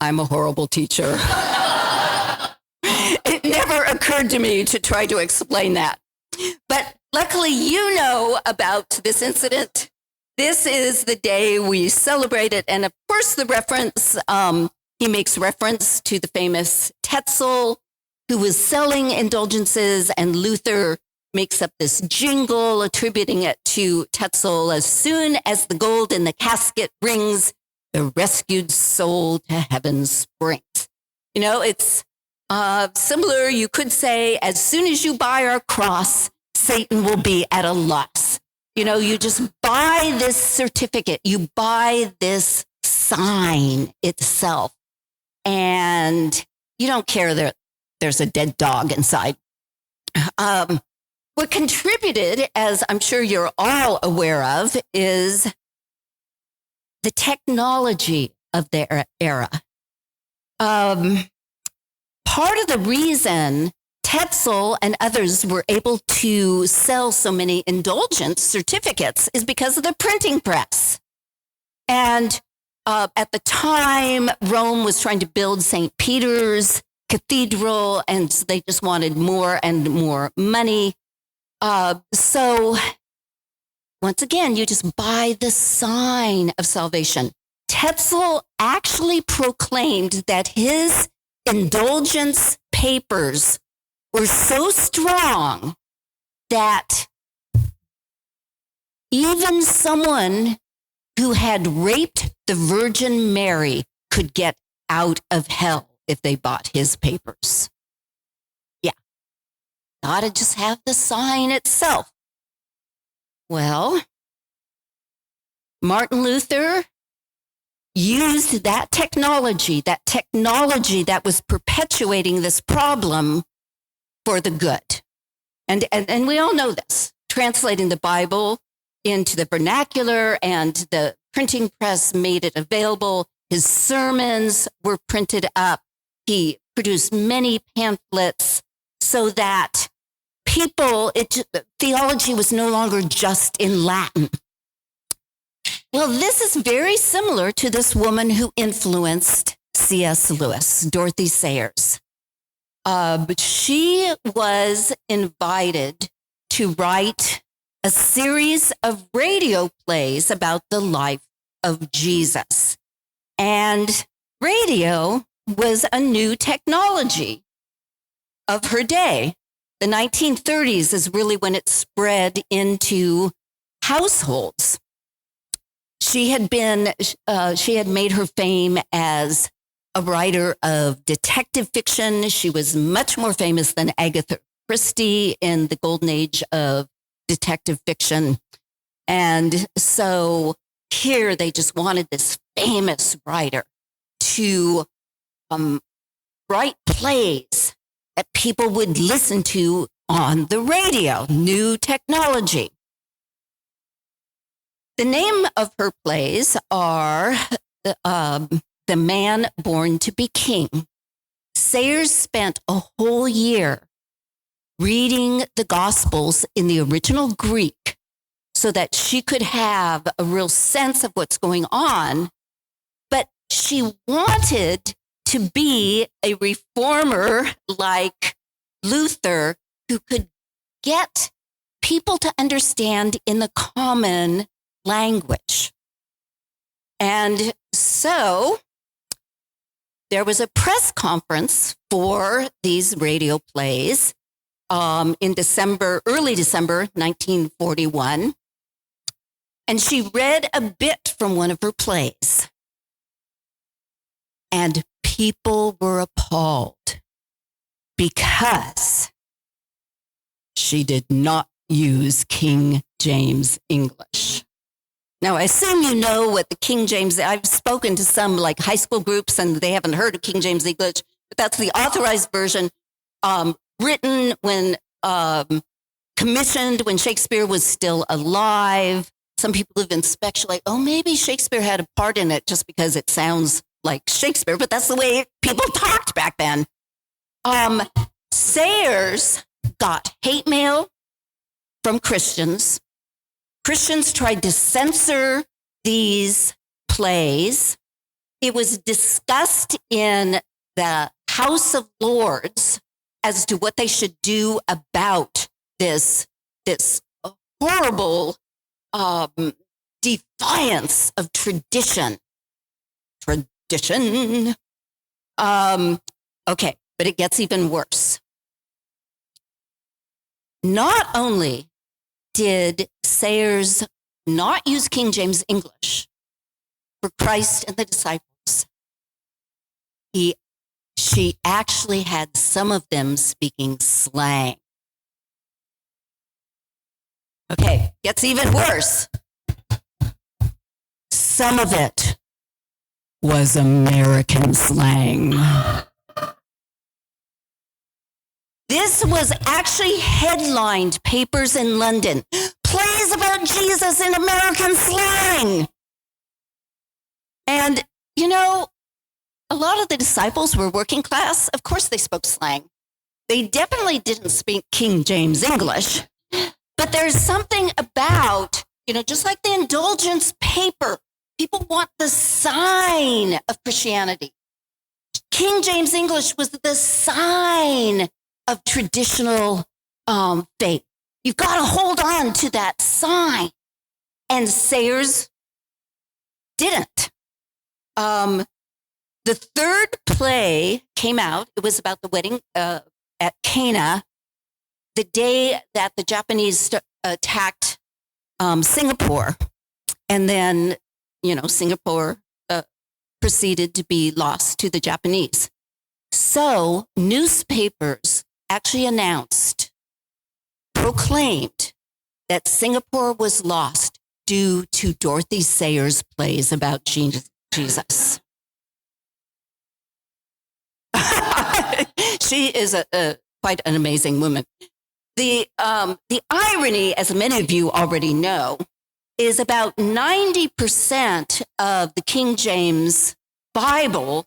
I'm a horrible teacher. It never occurred to me to try to explain that. But luckily, you know about this incident. This is the day we celebrate it. And of course, the reference, he makes reference to the famous Tetzel, who was selling indulgences, and Luther makes up this jingle attributing it to Tetzel. As soon as the gold in the casket rings, the rescued soul to heaven springs. You know, it's similar. You could say, as soon as you buy our cross, Satan will be at a loss. You know, you just buy this certificate, you buy this sign itself, and you don't care that there's a dead dog inside. What contributed, as I'm sure you're all aware of, is the technology of their era. Part of the reason Tetzel and others were able to sell so many indulgence certificates is because of the printing press. And at the time, Rome was trying to build St. Peter's Cathedral, and so they just wanted more and more money. So once again, you just buy the sign of salvation. Tetzel actually proclaimed that his indulgence papers were so strong that even someone who had raped the Virgin Mary could get out of hell if they bought his papers. Yeah. Gotta just have the sign itself. Well, Martin Luther used that technology that was perpetuating this problem for the good. And we all know this, translating the Bible into the vernacular, and the printing press made it available. His sermons were printed up. He produced many pamphlets so that theology was no longer just in Latin. Well, this is very similar to this woman who influenced C.S. Lewis, Dorothy Sayers. But she was invited to write a series of radio plays about the life of Jesus. And radio was a new technology of her day. The 1930s is really when it spread into households. She had made her fame as a writer of detective fiction. She was much more famous than Agatha Christie in the golden age of detective fiction. And so here they just wanted this famous writer to write plays that people would listen to on the radio, new technology. The name of her plays are The Man Born to be King. Sayers spent a whole year reading the Gospels in the original Greek so that she could have a real sense of what's going on. But she wanted to be a reformer like Luther, who could get people to understand in the common language. And so there was a press conference for these radio plays in early December 1941. And she read a bit from one of her plays. And people were appalled because she did not use King James English. Now, I assume you know what the King James, I've spoken to some like high school groups and they haven't heard of King James English, but that's the authorized version written when, commissioned when Shakespeare was still alive. Some people have been speculating, maybe Shakespeare had a part in it just because it sounds like Shakespeare, but that's the way people talked back then. Sayers got hate mail from Christians. Christians tried to censor these plays. It was discussed in the House of Lords as to what they should do about this horrible defiance of tradition. Okay, but it gets even worse. Not only did Sayers not use King James English for Christ and the disciples, she actually had some of them speaking slang. Okay, gets even worse. Some of it was American slang. This was actually headlined papers in London. Plays about Jesus in American slang. And, a lot of the disciples were working class. Of course they spoke slang. They definitely didn't speak King James English. But there's something about, just like the indulgence paper, people want the sign of Christianity. King James English was the sign of traditional faith. You've got to hold on to that sign. And Sayers didn't. The third play came out. It was about the wedding at Cana, the day that the Japanese attacked Singapore. And then, Singapore proceeded to be lost to the Japanese. So newspapers actually proclaimed that Singapore was lost due to Dorothy Sayers' plays about Jesus. She is quite an amazing woman. The irony, as many of you already know, is about 90% of the King James Bible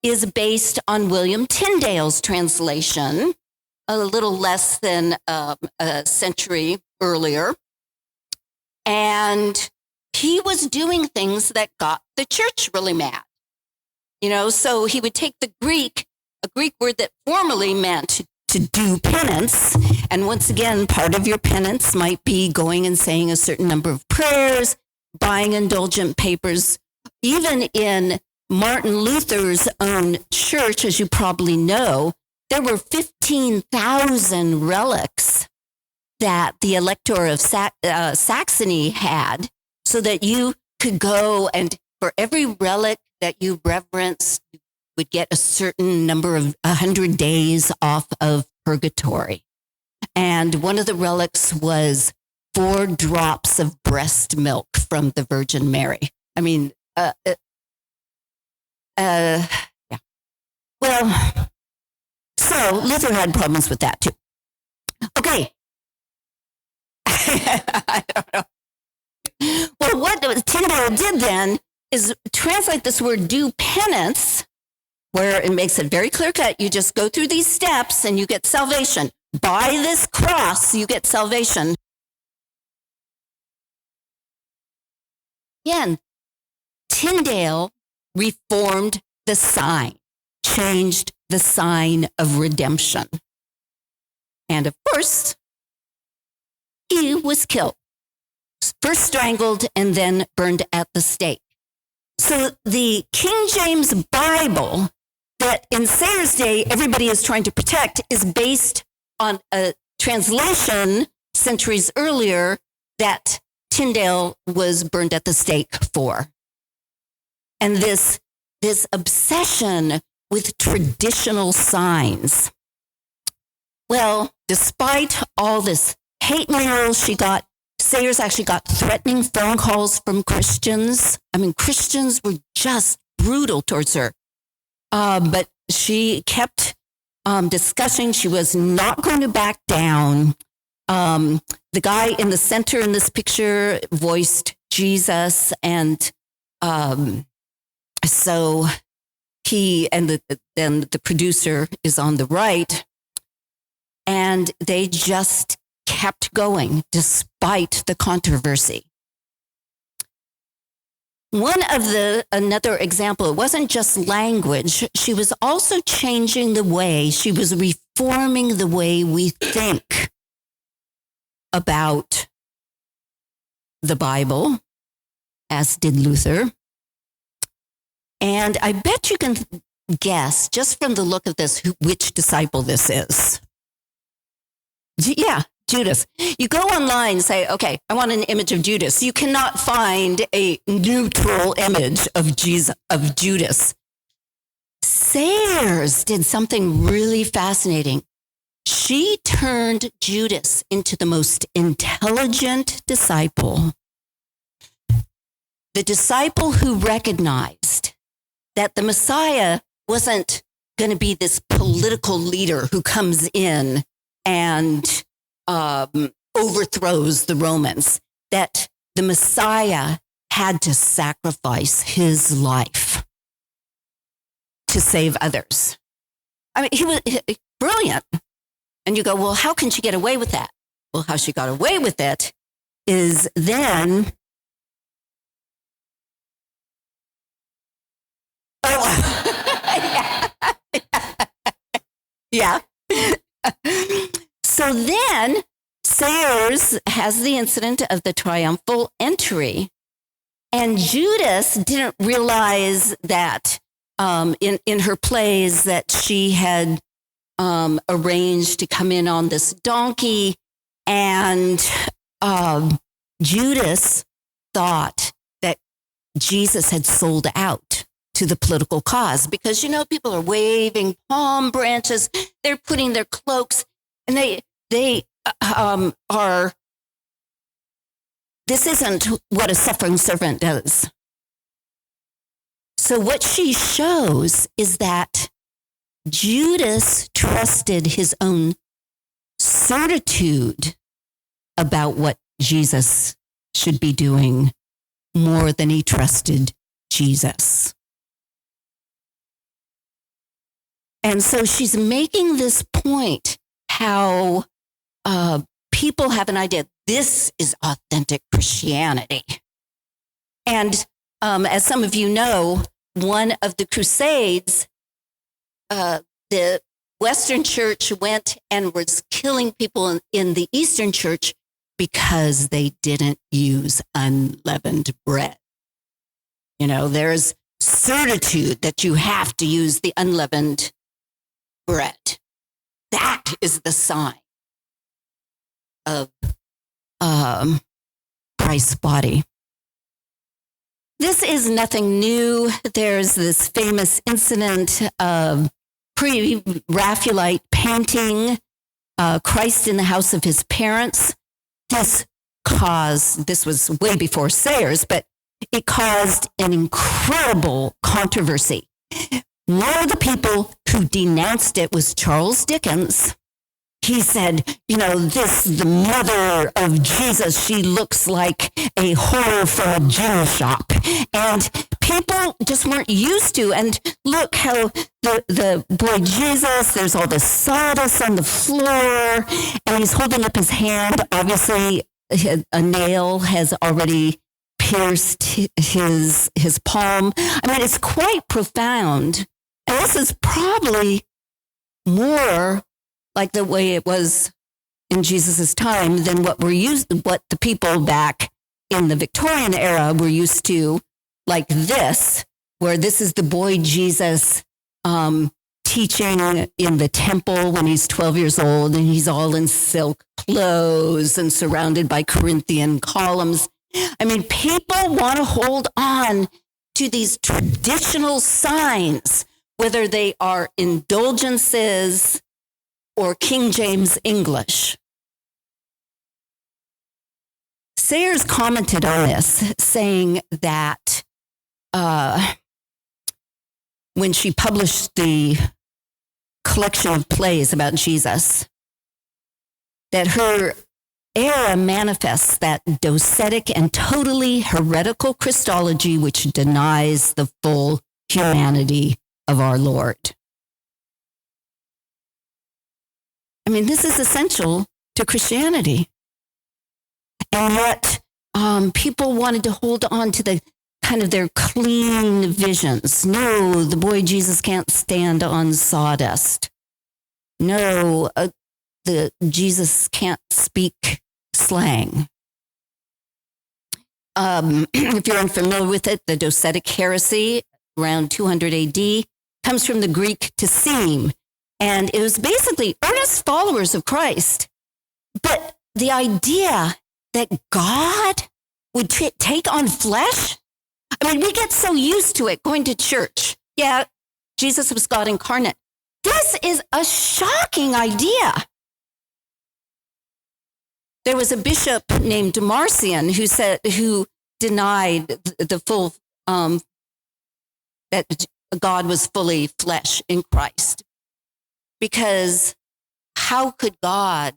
is based on William Tyndale's translation, a little less than a century earlier. And he was doing things that got the church really mad. So he would take a Greek word that formerly meant to do penance. And once again, part of your penance might be going and saying a certain number of prayers, buying indulgent papers. Even in Martin Luther's own church, as you probably know, there were 15,000 relics that the Elector of Saxony had, so that you could go and for every relic that you reverenced, you would get a certain number of 100 days off of purgatory. And one of the relics was 4 drops of breast milk from the Virgin Mary. I mean, yeah. Well, so Luther had problems with that too. Okay. I don't know. Well, what Tyndale did then is translate this word do penance, where it makes it very clear cut. You just go through these steps and you get salvation. By this cross, you get salvation. Again, Tyndale reformed the sign, changed the sign of redemption. And of course, he was killed, first strangled and then burned at the stake. So the King James Bible that in Sayers' day everybody is trying to protect is based on a translation centuries earlier that Tyndale was burned at the stake for. And this obsession with traditional signs. Well, despite all this hate mail she got, Sayers actually got threatening phone calls from Christians. I mean, Christians were just brutal towards her. But she kept discussing. She was not going to back down. The guy in the center in this picture voiced Jesus, and so he and then the producer is on the right, and they just kept going despite the controversy. Another example, it wasn't just language. She was also changing the way, she was reforming the way we think about the Bible, as did Luther. And I bet you can guess, just from the look of this, which disciple this is. Yeah, Judas. You go online and say, okay, I want an image of Judas. You cannot find a neutral image of Judas. Sayers did something really fascinating. She turned Judas into the most intelligent disciple. The disciple who recognized that the Messiah wasn't going to be this political leader who comes in and overthrows the Romans, that the Messiah had to sacrifice his life to save others. I mean, he was brilliant. And you go, well, how can she get away with that? Well, how she got away with it is then... Yeah. So then Sayers has the incident of the triumphal entry, and Judas didn't realize that in her plays that she had arranged to come in on this donkey. And Judas thought that Jesus had sold out to the political cause because, people are waving palm branches. They're putting their cloaks, and they are, this isn't what a suffering servant does. So what she shows is that Judas trusted his own certitude about what Jesus should be doing more than he trusted Jesus. And so she's making this point how people have an idea, this is authentic Christianity. And as some of you know, one of the Crusades, the Western Church went and was killing people in the Eastern Church because they didn't use unleavened bread. There's certitude that you have to use the unleavened bread. That is the sign of Christ's body. This is nothing new. There's this famous incident of pre-Raphaelite painting, Christ in the house of his parents. This was way before Sayers, but it caused an incredible controversy. One of the people who denounced it was Charles Dickens. He said, the mother of Jesus, she looks like a whore from a gin shop. And people just weren't used to. And look how the boy Jesus, there's all this sawdust on the floor, and he's holding up his hand. Obviously, a nail has already pierced his palm. I mean, it's quite profound. And this is probably more like the way it was in Jesus's time than what the people back in the Victorian era were used to, like this, where this is the boy Jesus teaching in the temple when he's 12 years old, and he's all in silk clothes and surrounded by Corinthian columns. I mean, people want to hold on to these traditional signs, whether they are indulgences or King James English. Sayers commented on this, saying that when she published the collection of plays about Jesus, that her era manifests that docetic and totally heretical Christology which denies the full humanity of our Lord. I mean, this is essential to Christianity. And yet, people wanted to hold on to the kind of their clean visions. No, the boy Jesus can't stand on sawdust. No, the Jesus can't speak slang. If you're unfamiliar with it, the docetic heresy around 200 AD comes from the Greek to seem. And it was basically earnest followers of Christ. But the idea that God would take on flesh, I mean, we get so used to it going to church. Yeah, Jesus was God incarnate. This is a shocking idea. There was a bishop named Marcion who denied the full, that God was fully flesh in Christ. Because how could God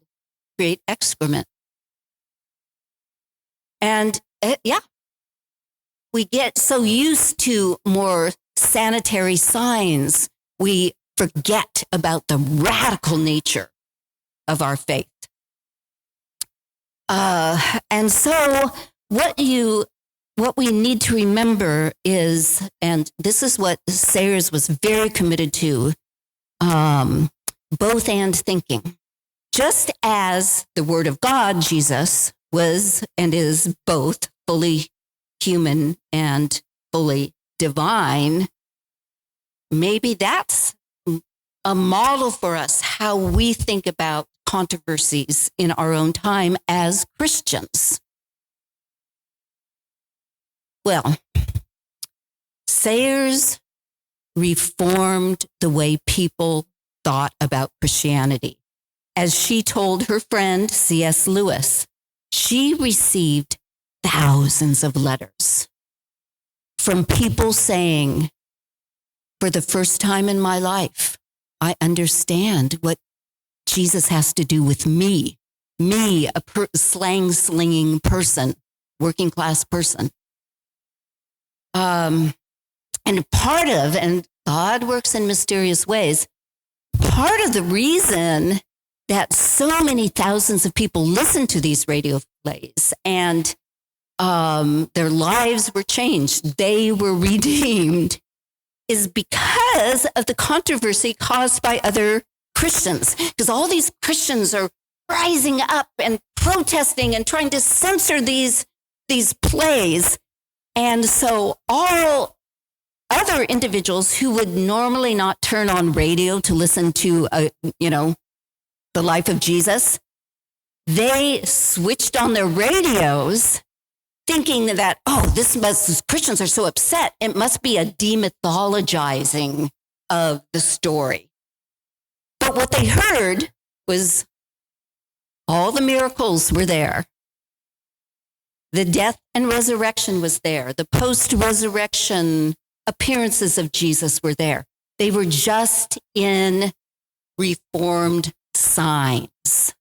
create excrement? And we get so used to more sanitary signs, we forget about the radical nature of our faith. And so what we need to remember is, and this is what Sayers was very committed to, both and thinking. Just as the Word of God, Jesus, was and is both fully human and fully divine, maybe that's a model for us how we think about controversies in our own time as Christians. Well, Sayers reformed the way people thought about Christianity. As she told her friend C.S. Lewis, she received thousands of letters from people saying, for the first time in my life, I understand what Jesus has to do with me, a slang-slinging person, working class person. And God works in mysterious ways. Part of the reason that so many thousands of people listen to these radio plays and their lives were changed, they were redeemed, is because of the controversy caused by other Christians. Because all these Christians are rising up and protesting and trying to censor these plays. And so all other individuals who would normally not turn on radio to listen to, the life of Jesus, they switched on their radios thinking that, Christians are so upset. It must be a demythologizing of the story. But what they heard was all the miracles were there. The death and resurrection was there. The post-resurrection appearances of Jesus were there. They were just in reformed signs.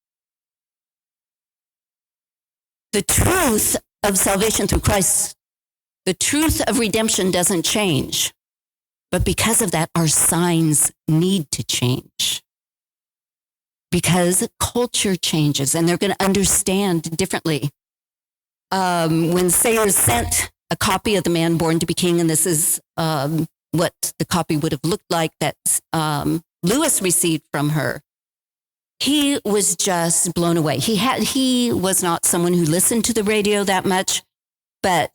The truth of salvation through Christ, the truth of redemption doesn't change. But because of that, our signs need to change. Because culture changes and they're going to understand differently. When Sayers sent a copy of The Man Born to be King, and this is what the copy would have looked like that Lewis received from her, he was just blown away. He was not someone who listened to the radio that much, but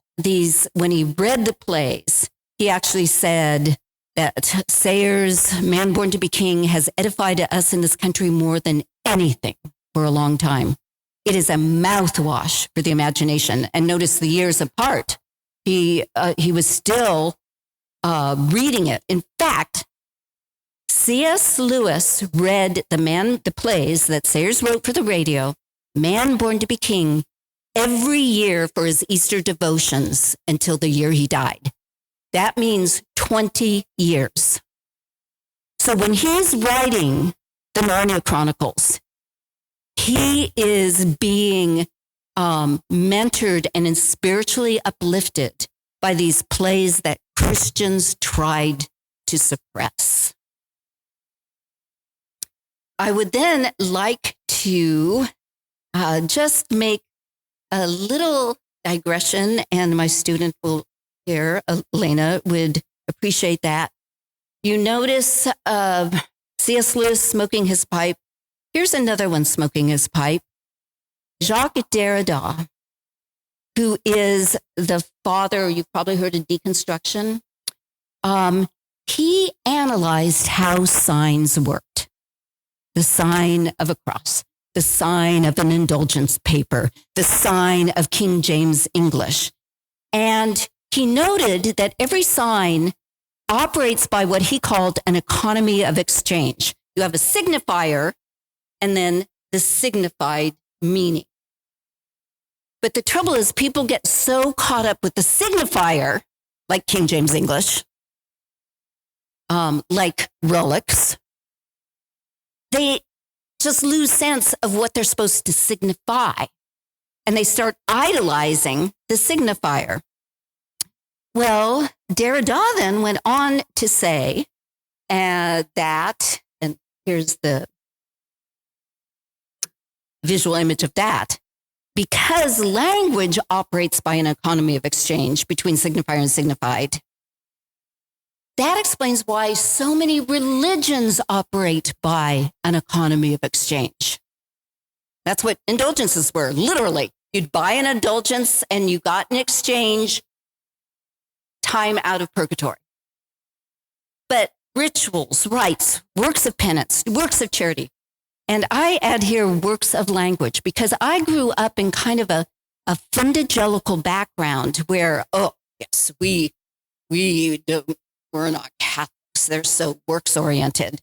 when he read the plays, he actually said that Sayers' Man Born to be King has edified us in this country more than anything for a long time. It is a mouthwash for the imagination. And notice the years apart, he was still reading it. In fact, C.S. Lewis read the plays that Sayers wrote for the radio, Man Born to be King, every year for his Easter devotions until the year he died. That means 20 years. So when he's writing the Narnia Chronicles, he is being mentored and spiritually uplifted by these plays that Christians tried to suppress. I would then like to just make a little digression, and my student will here, Elena, would appreciate that. You notice C.S. Lewis smoking his pipe. Here's another one smoking his pipe. Jacques Derrida, who is the father, you've probably heard of deconstruction. He analyzed how signs worked. The sign of a cross, the sign of an indulgence paper, the sign of King James English. And he noted that every sign operates by what he called an economy of exchange. You have a signifier and then the signified meaning. But the trouble is people get so caught up with the signifier, like King James English, like relics, they just lose sense of what they're supposed to signify. And they start idolizing the signifier. Well, Derrida then went on to say that, and here's the visual image of that, because language operates by an economy of exchange between signifier and signified, that explains why so many religions operate by an economy of exchange. That's what indulgences were, literally. You'd buy an indulgence and you got in exchange time out of purgatory. But rituals, rites, works of penance, works of charity. And I add here works of language because I grew up in kind of a fundagelical background where, oh, yes, we're not Catholics. They're so works oriented.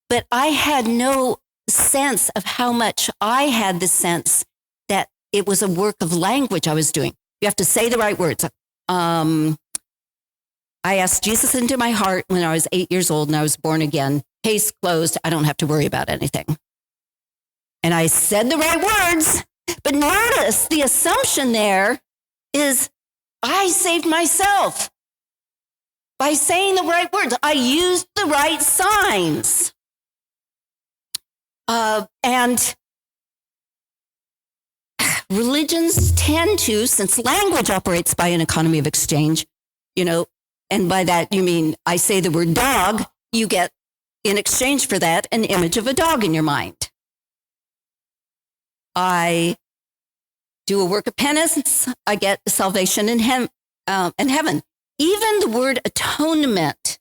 But I had no sense of how much I had the sense that it was a work of language I was doing. You have to say the right words. I asked Jesus into my heart when I was 8 years old and I was born again. Case closed. I don't have to worry about anything. And I said the right words. But notice the assumption there is I saved myself by saying the right words. I used the right signs. And religions tend to, since language operates by an economy of exchange, and by that you mean I say the word dog, you get in exchange for that an image of a dog in your mind. I do a work of penance, I get salvation in heaven. Even the word atonement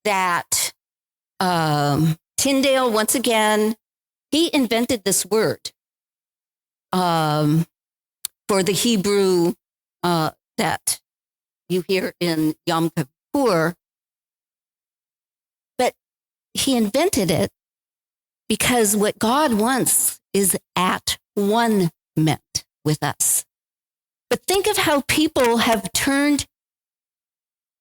that Tyndale, once again, he invented this word for the Hebrew that you hear in Yom Kippur. But he invented it because what God wants is at one meant with us. But think of how people have turned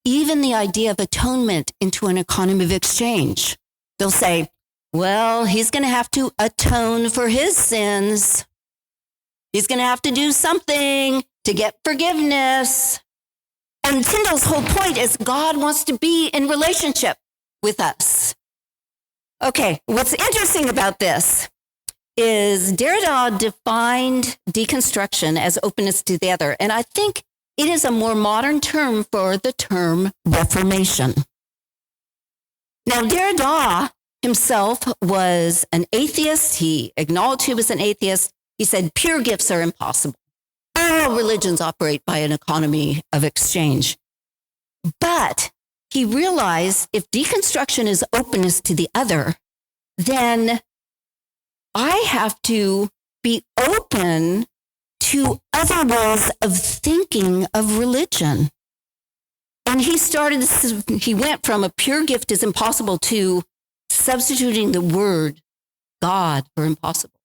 even the idea of atonement into an economy of exchange. They'll say, well, he's going to have to atone for his sins. He's going to have to do something to get forgiveness. And Tyndale's whole point is God wants to be in relationship with us. Okay, what's interesting about this is Derrida defined deconstruction as openness to the other. And I think it is a more modern term for the term Reformation. Now, Derrida himself was an atheist. He acknowledged he was an atheist. He said pure gifts are impossible. All religions operate by an economy of exchange. But he realized if deconstruction is openness to the other, then I have to be open to other ways of thinking of religion. And he went from a pure gift is impossible to substituting the word God for impossible.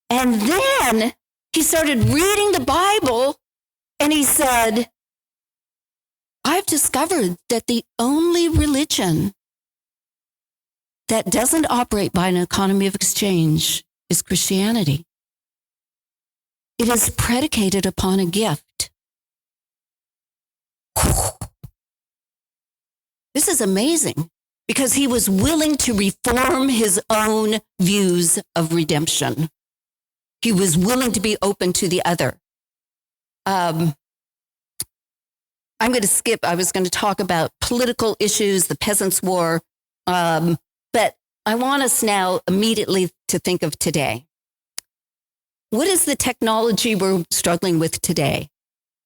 And then he started reading the Bible and he said, I've discovered that the only religion that doesn't operate by an economy of exchange is Christianity. It is predicated upon a gift. This is amazing because he was willing to reform his own views of redemption. He was willing to be open to the other. I'm going to skip. I was going to talk about political issues, the Peasants' War, but I want us now immediately to think of today. What is the technology we're struggling with today?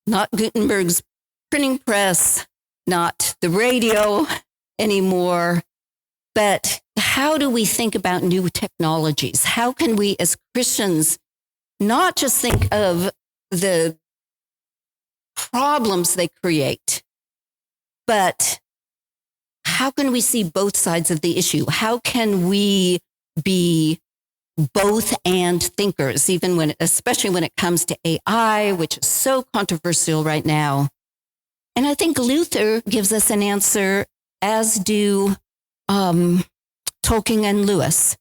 Not Gutenberg's printing press, not the radio anymore, but how do we think about new technologies? How can we as Christians not just think of the problems they create, but how can we see both sides of the issue? How can we be both and thinkers, especially when it comes to AI, which is so controversial right now? And I think Luther gives us an answer, as do Tolkien and Lewis,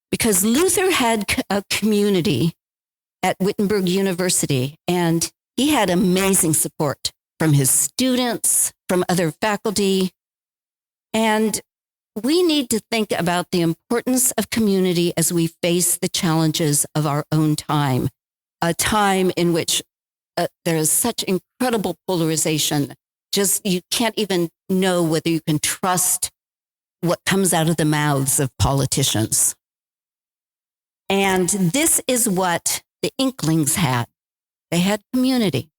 because Luther had a community at Wittenberg University, and he had amazing support from his students, from other faculty. And we need to think about the importance of community as we face the challenges of our own time, a time in which there is such incredible polarization. Just you can't even know whether you can trust what comes out of the mouths of politicians. And this is what the Inklings had. They had community.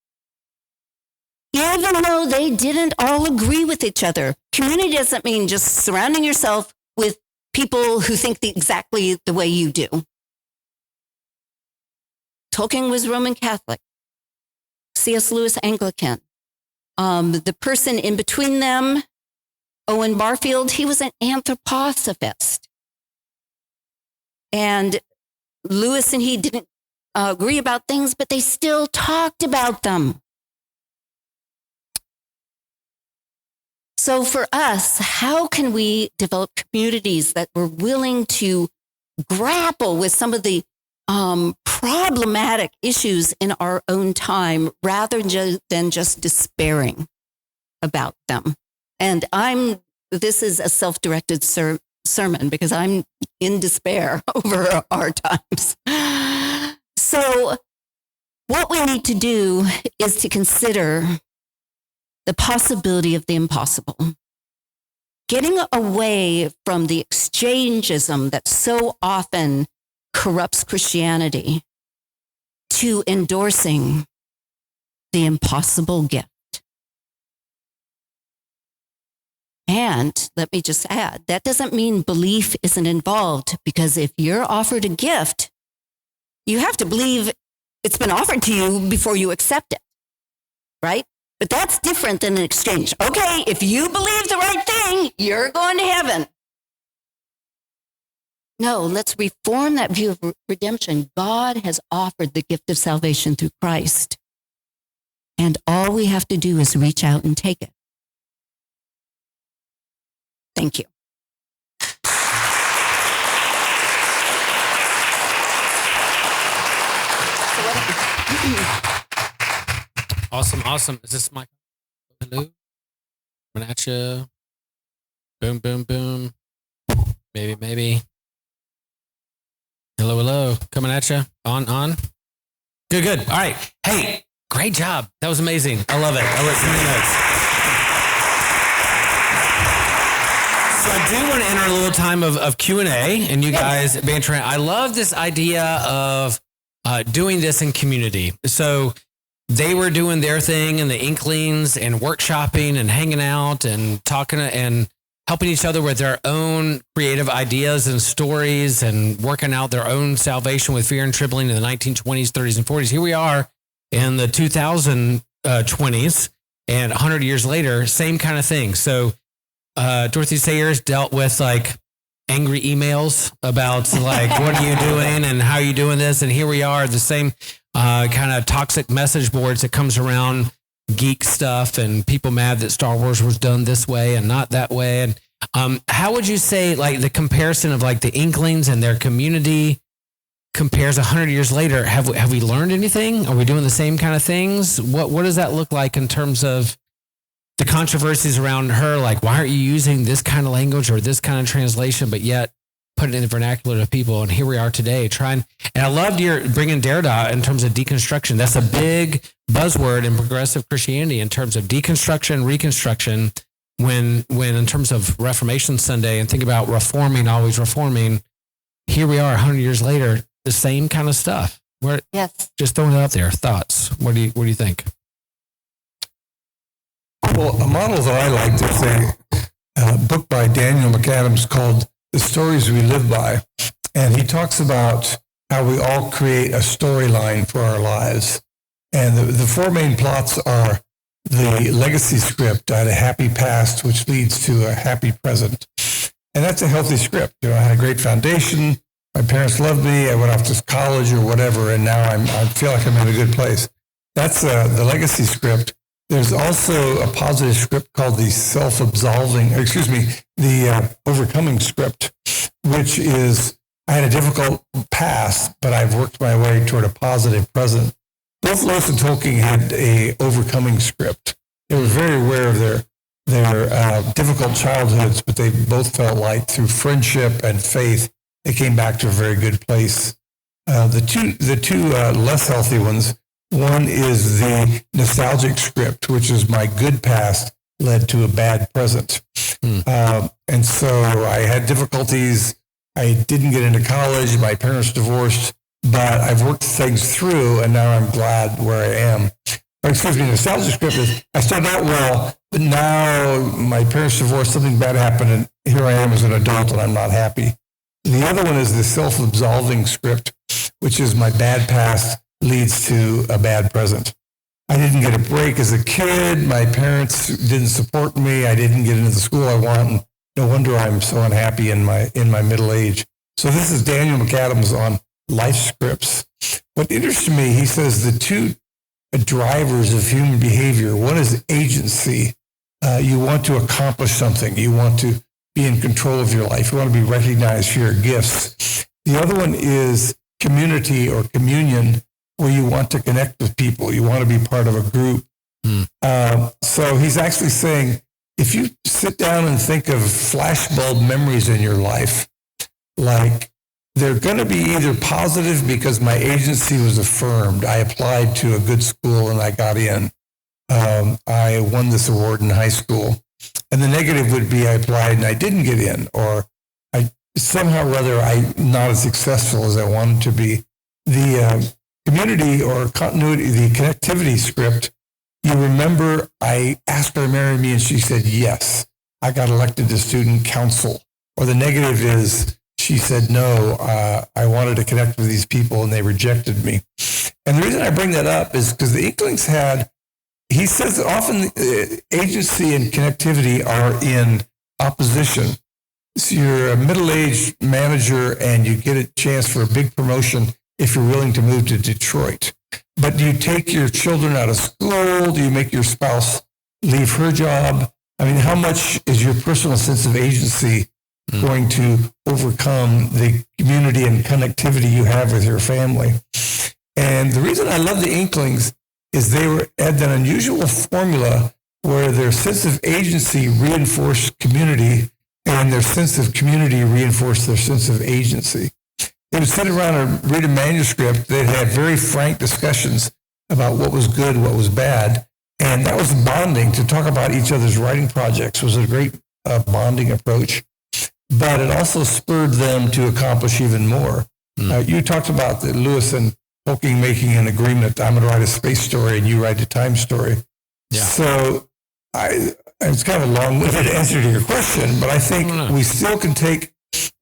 Even though they didn't all agree with each other, community doesn't mean just surrounding yourself with people who think exactly the way you do. Tolkien was Roman Catholic. C.S. Lewis, Anglican. The person in between them, Owen Barfield, he was an anthroposophist. And Lewis and he didn't agree about things, but they still talked about them. So for us, how can we develop communities that were willing to grapple with some of the problematic issues in our own time rather than just despairing about them? And this is a self-directed sermon because I'm in despair over our times. So what we need to do is to consider the possibility of the impossible. Getting away from the exchangism that so often corrupts Christianity to endorsing the impossible gift. And let me just add, that doesn't mean belief isn't involved, because if you're offered a gift, you have to believe it's been offered to you before you accept it, right? But that's different than an exchange. Okay, if you believe the right thing, you're going to heaven. No, let's reform that view of redemption. God has offered the gift of salvation through Christ. And all we have to do is reach out and take it. Thank you. Awesome. Is this my hello? Coming at you. Boom. Maybe. Hello. Coming at you. On. Good. All right. Hey, great job. That was amazing. I love it. I listen to the notes. So I do want to enter a little time of Q&A and you guys bantering. I love this idea of doing this in community. So they were doing their thing in the Inklings and workshopping and hanging out and talking and helping each other with their own creative ideas and stories and working out their own salvation with fear and trembling in the 1920s, 30s, and 40s. Here we are in the 2020s and 100 years later, same kind of thing. So Dorothy Sayers dealt with like angry emails about like, what are you doing and how are you doing this? And here we are, the same kind of toxic message boards that comes around geek stuff and people mad that Star Wars was done this way and not that way. And how would you say like the comparison of like the Inklings and their community compares 100 years later? Have we learned anything? Are we doing the same kind of things? What does that look like in terms of the controversies around her? Like, why aren't you using this kind of language or this kind of translation, but yet put it in the vernacular to people? And here we are today trying. And I loved your bringing Derrida in terms of deconstruction. That's a big buzzword in progressive Christianity in terms of deconstruction, reconstruction. When in terms of Reformation Sunday and think about reforming, always reforming, here we are 100 years later, the same kind of stuff. Yes. Just throwing it out there. Thoughts? What do you think? Well, a model that I like is a book by Daniel McAdams called The Stories We Live By. And he talks about how we all create a storyline for our lives. And the four main plots are the legacy script. I had a happy past, which leads to a happy present. And that's a healthy script. I had a great foundation. My parents loved me. I went off to college or whatever, and now I feel like I'm in a good place. That's the legacy script. There's also a positive script called the the overcoming script, which is I had a difficult past, but I've worked my way toward a positive present. Both Lewis and Tolkien had a overcoming script. They were very aware of their difficult childhoods, but they both felt like through friendship and faith, they came back to a very good place. The two less healthy ones, one is the nostalgic script, which is my good past led to a bad present. And so I had difficulties. I didn't get into college. My parents divorced, but I've worked things through, and now I'm glad where I am. Nostalgic script is I started out well, but now my parents divorced, something bad happened, and here I am as an adult and I'm not happy. The other one is the self-absolving script, which is my bad past leads to a bad present. I didn't get a break as a kid. My parents didn't support me. I didn't get into the school I want. And no wonder I'm so unhappy in my middle age. So this is Daniel McAdams on life scripts. What interests me, he says the two drivers of human behavior, one is agency. You want to accomplish something. You want to be in control of your life. You want to be recognized for your gifts. The other one is community or communion, where you want to connect with people. You want to be part of a group. So he's actually saying, if you sit down and think of flashbulb memories in your life, like they're going to be either positive because my agency was affirmed. I applied to a good school and I got in. I won this award in high school. And the negative would be I applied and I didn't get in, or I somehow or other I'm not as successful as I wanted to be. The community or continuity, the connectivity script, you remember I asked her to marry me and she said yes. I got elected to student council. Or the negative is she said no, I wanted to connect with these people and they rejected me. And the reason I bring that up is because the Inklings he says that often agency and connectivity are in opposition. So you're a middle-aged manager and you get a chance for a big promotion if you're willing to move to Detroit. But do you take your children out of school? Do you make your spouse leave her job? I mean, how much is your personal sense of agency going to overcome the community and connectivity you have with your family? And the reason I love the Inklings is they had that unusual formula where their sense of agency reinforced community and their sense of community reinforced their sense of agency. They would sit around and read a manuscript. They'd have very frank discussions about what was good, what was bad. And that was bonding. To talk about each other's writing projects was a great bonding approach. But it also spurred them to accomplish even more. You talked about the Lewis and Tolkien making an agreement. I'm going to write a space story and you write a time story. Yeah. So it's kind of a long-winded answer to your question, but I think we still can take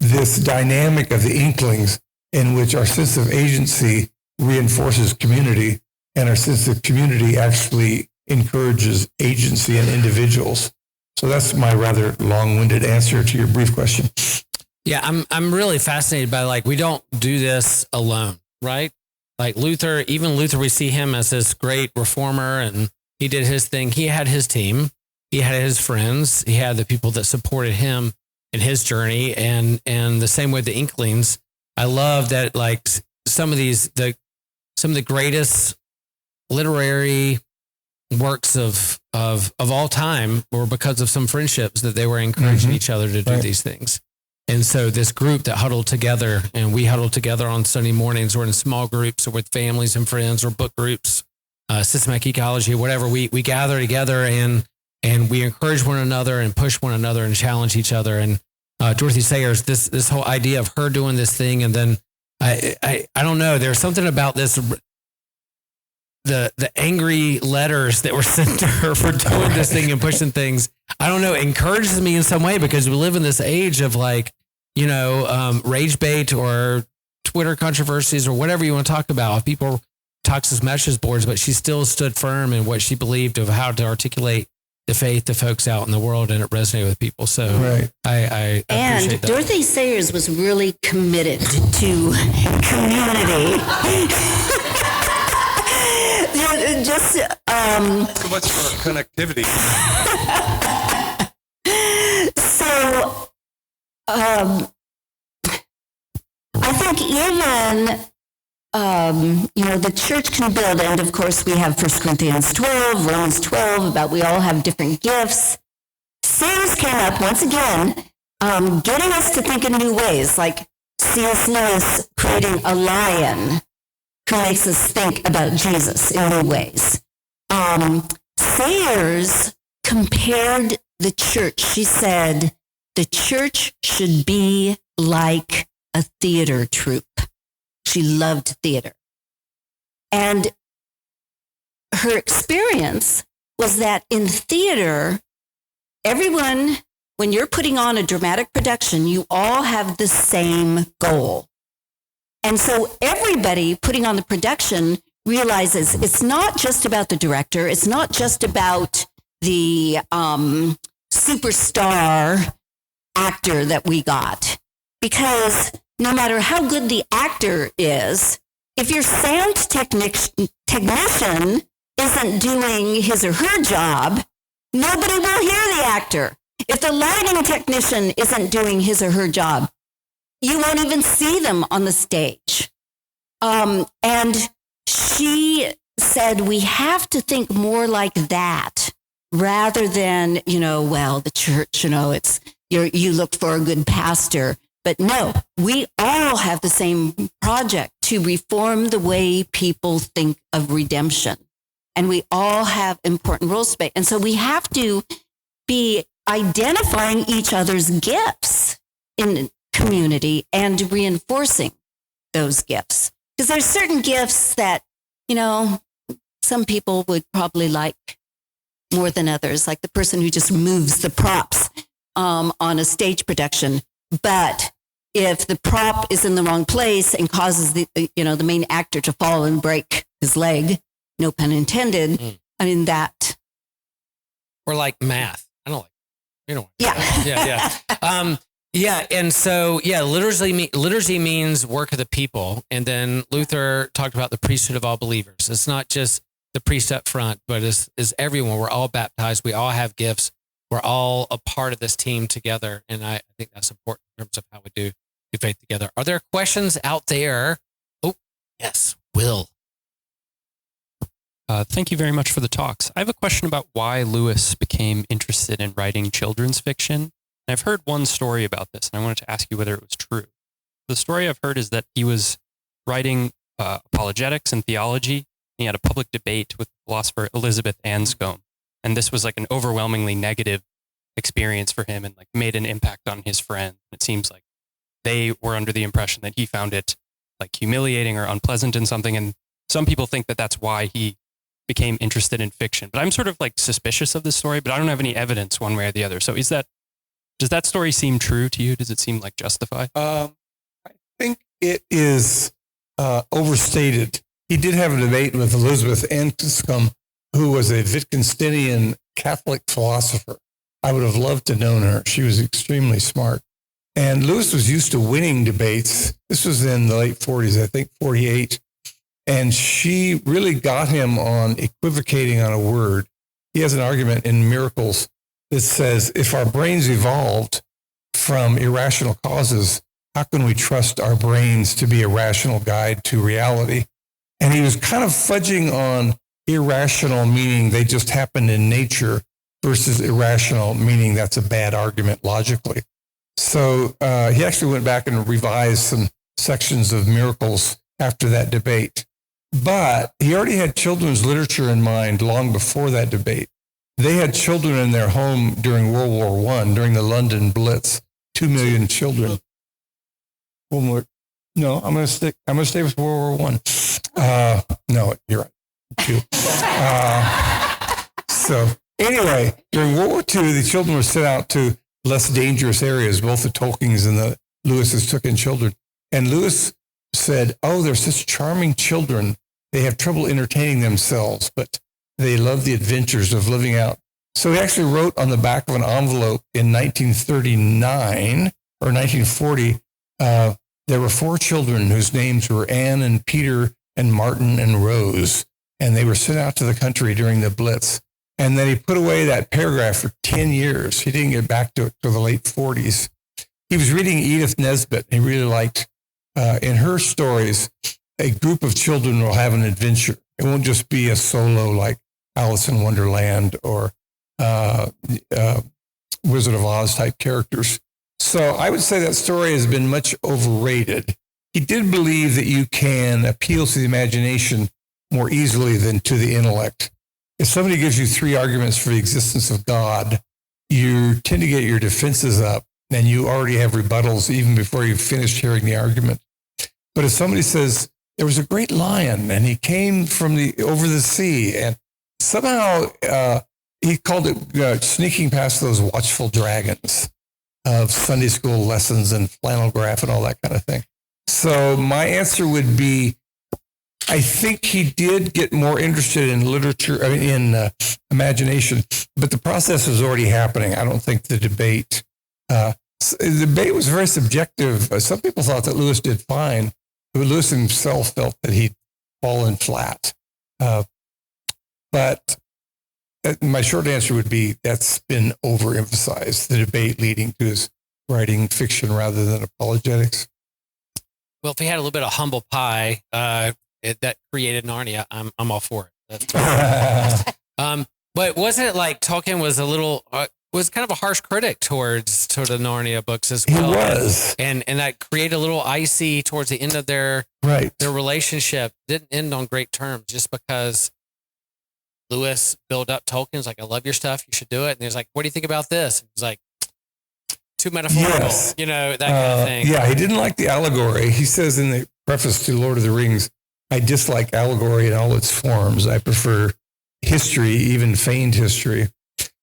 this dynamic of the Inklings in which our sense of agency reinforces community and our sense of community actually encourages agency in individuals. So that's my rather long-winded answer to your brief question. Yeah, I'm really fascinated by we don't do this alone, right? Like Luther, we see him as this great reformer and he did his thing. He had his team, he had his friends, he had the people that supported him in his journey. And the same with the Inklings. I love that some of the greatest literary works of all time were because of some friendships that they were encouraging each other to do these things. And so this group that huddled together, and we huddled together on Sunday mornings or in small groups or with families and friends or book groups, systematic ecology, whatever, we gather together and we encourage one another and push one another and challenge each other. And Dorothy Sayers, this whole idea of her doing this thing, and then I don't know, there's something about this, the angry letters that were sent to her for doing this thing and pushing things. I don't know, it encourages me in some way because we live in this age of rage bait or Twitter controversies or whatever you want to talk about. People toxic message boards, but she still stood firm in what she believed of how to articulate the faith to folks out in the world, and it resonated with people. So I appreciate that. Dorothy Sayers was really committed to community. Just so much for connectivity. So I think even the church can build, and of course we have 1 Corinthians 12, Romans 12, about we all have different gifts. Sayers came up once again, getting us to think in new ways, like C.S. Lewis creating a lion who makes us think about Jesus in new ways. Sayers compared the church. She said, the church should be like a theater troupe. She loved theater. And her experience was that in theater, everyone, when you're putting on a dramatic production, you all have the same goal. And so everybody putting on the production realizes it's not just about the director. It's not just about the superstar actor that we got. Because no matter how good the actor is, if your sound technician isn't doing his or her job, nobody will hear the actor. If the lighting technician isn't doing his or her job, you won't even see them on the stage. And she said, we have to think more like that rather than, well, the church, it's you look for a good pastor. But no, we all have the same project to reform the way people think of redemption. And we all have important roles to play. And so we have to be identifying each other's gifts in community and reinforcing those gifts. Because there's certain gifts that, some people would probably like more than others, like the person who just moves the props on a stage production. But if the prop is in the wrong place and causes the main actor to fall and break his leg, no pun intended, I mean that. Or like math. I don't like, Yeah. Yeah. And so, liturgy means work of the people. And then Luther talked about the priesthood of all believers. It's not just the priest up front, but is everyone. We're all baptized. We all have gifts. We're all a part of this team together. And I think that's important in terms of how we do faith together. Are there questions out there? Oh, yes, Will. Thank you very much for the talks. I have a question about why Lewis became interested in writing children's fiction. And I've heard one story about this, and I wanted to ask you whether it was true. The story I've heard is that he was writing apologetics and theology. He had a public debate with philosopher Elizabeth Anscombe, and this was like an overwhelmingly negative experience for him and like made an impact on his friends. It seems like they were under the impression that he found it like humiliating or unpleasant in something, and some people think that that's why he became interested in fiction. But I'm sort of like suspicious of this story, but I don't have any evidence one way or the other. So does that story seem true to you? Does it seem like justified? I think it is overstated. He did have a debate with Elizabeth Anscombe, who was a Wittgensteinian Catholic philosopher. I would have loved to know her. She was extremely smart. And Lewis was used to winning debates. This was in the late 40s, I think 48. And she really got him on equivocating on a word. He has an argument in Miracles that says, if our brains evolved from irrational causes, how can we trust our brains to be a rational guide to reality? And he was kind of fudging on irrational, meaning they just happened in nature, versus irrational, meaning that's a bad argument logically. So he actually went back and revised some sections of Miracles after that debate. But he already had children's literature in mind long before that debate. They had children in their home during World War I, during the London Blitz, 2 million children. One more. No, I'm going to stay with World War I. No, you're right. So anyway, during World War II, the children were sent out to less dangerous areas. Both the Tolkiens and the Lewises took in children. And Lewis said, oh, they're such charming children. They have trouble entertaining themselves, but they love the adventures of living out. So he actually wrote on the back of an envelope in 1939 or 1940, there were 4 children whose names were Anne and Peter and Martin and Rose, and they were sent out to the country during the Blitz. And then he put away that paragraph for 10 years. He didn't get back to it till the late 40s. He was reading Edith Nesbit. He really liked, in her stories, a group of children will have an adventure. It won't just be a solo like Alice in Wonderland or Wizard of Oz type characters. So I would say that story has been much overrated. He did believe that you can appeal to the imagination more easily than to the intellect. If somebody gives you 3 arguments for the existence of God, you tend to get your defenses up and you already have rebuttals even before you've finished hearing the argument. But if somebody says, there was a great lion and he came from over the sea, and somehow he called it sneaking past those watchful dragons of Sunday school lessons and flannel graph and all that kind of thing. So my answer would be, I think he did get more interested in literature, in imagination, but the process was already happening. I don't think the debate was very subjective. Some people thought that Lewis did fine, but Lewis himself felt that he'd fallen flat. But my short answer would be that's been overemphasized, the debate leading to his writing fiction rather than apologetics. Well, if he had a little bit of humble pie that created Narnia, I'm all for it. But wasn't it like Tolkien was was kind of a harsh critic towards the Narnia books as well? He was, and that created a little icy towards the end of their relationship. Didn't end on great terms just because Lewis built up Tolkien's like, I love your stuff, you should do it. And he was like, what do you think about this? And he's like, too metaphorical, that kind of thing. Yeah, he didn't like the allegory. He says in the preface to Lord of the Rings, I dislike allegory in all its forms. I prefer history, even feigned history.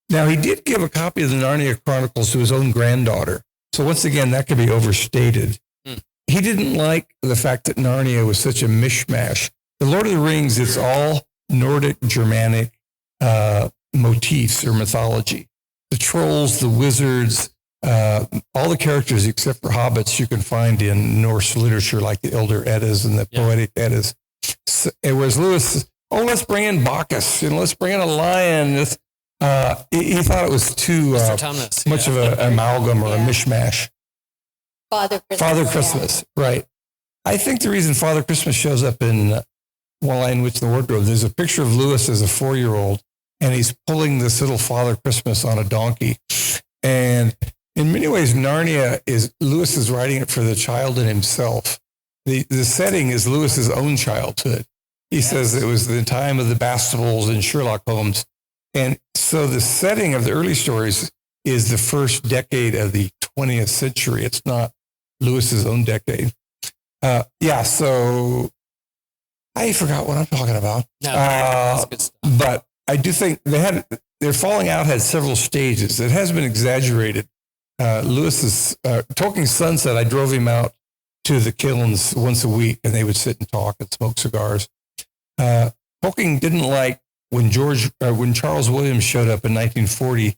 Now, he did give a copy of the Narnia Chronicles to his own granddaughter. So once again, that could be overstated. He didn't like the fact that Narnia was such a mishmash. The Lord of the Rings, it's all Nordic, Germanic motifs or mythology. The trolls, the wizards, all the characters except for hobbits you can find in Norse literature, like the Elder Eddas and the Poetic Eddas. So, whereas Lewis, let's bring in Bacchus, let's bring in a lion. He thought it was too much of an amalgam or a mishmash. Father Christmas, right. I think the reason Father Christmas shows up in One Lion, Witch in the Wardrobe, there's a picture of Lewis as a 4-year-old, and he's pulling this little Father Christmas on a donkey. And in many ways, Narnia Lewis is writing it for the child in himself. The setting is Lewis's own childhood. He says it was the time of the Bastables and Sherlock Holmes. And so the setting of the early stories is the first decade of the 20th century. It's not Lewis's own decade. So I forgot what I'm talking about. No, that's good stuff. But I do think their falling out had several stages. It has been exaggerated. Tolkien's son said I drove him out to the kilns once a week and they would sit and talk and smoke cigars. Tolkien didn't like when Charles Williams showed up in 1940,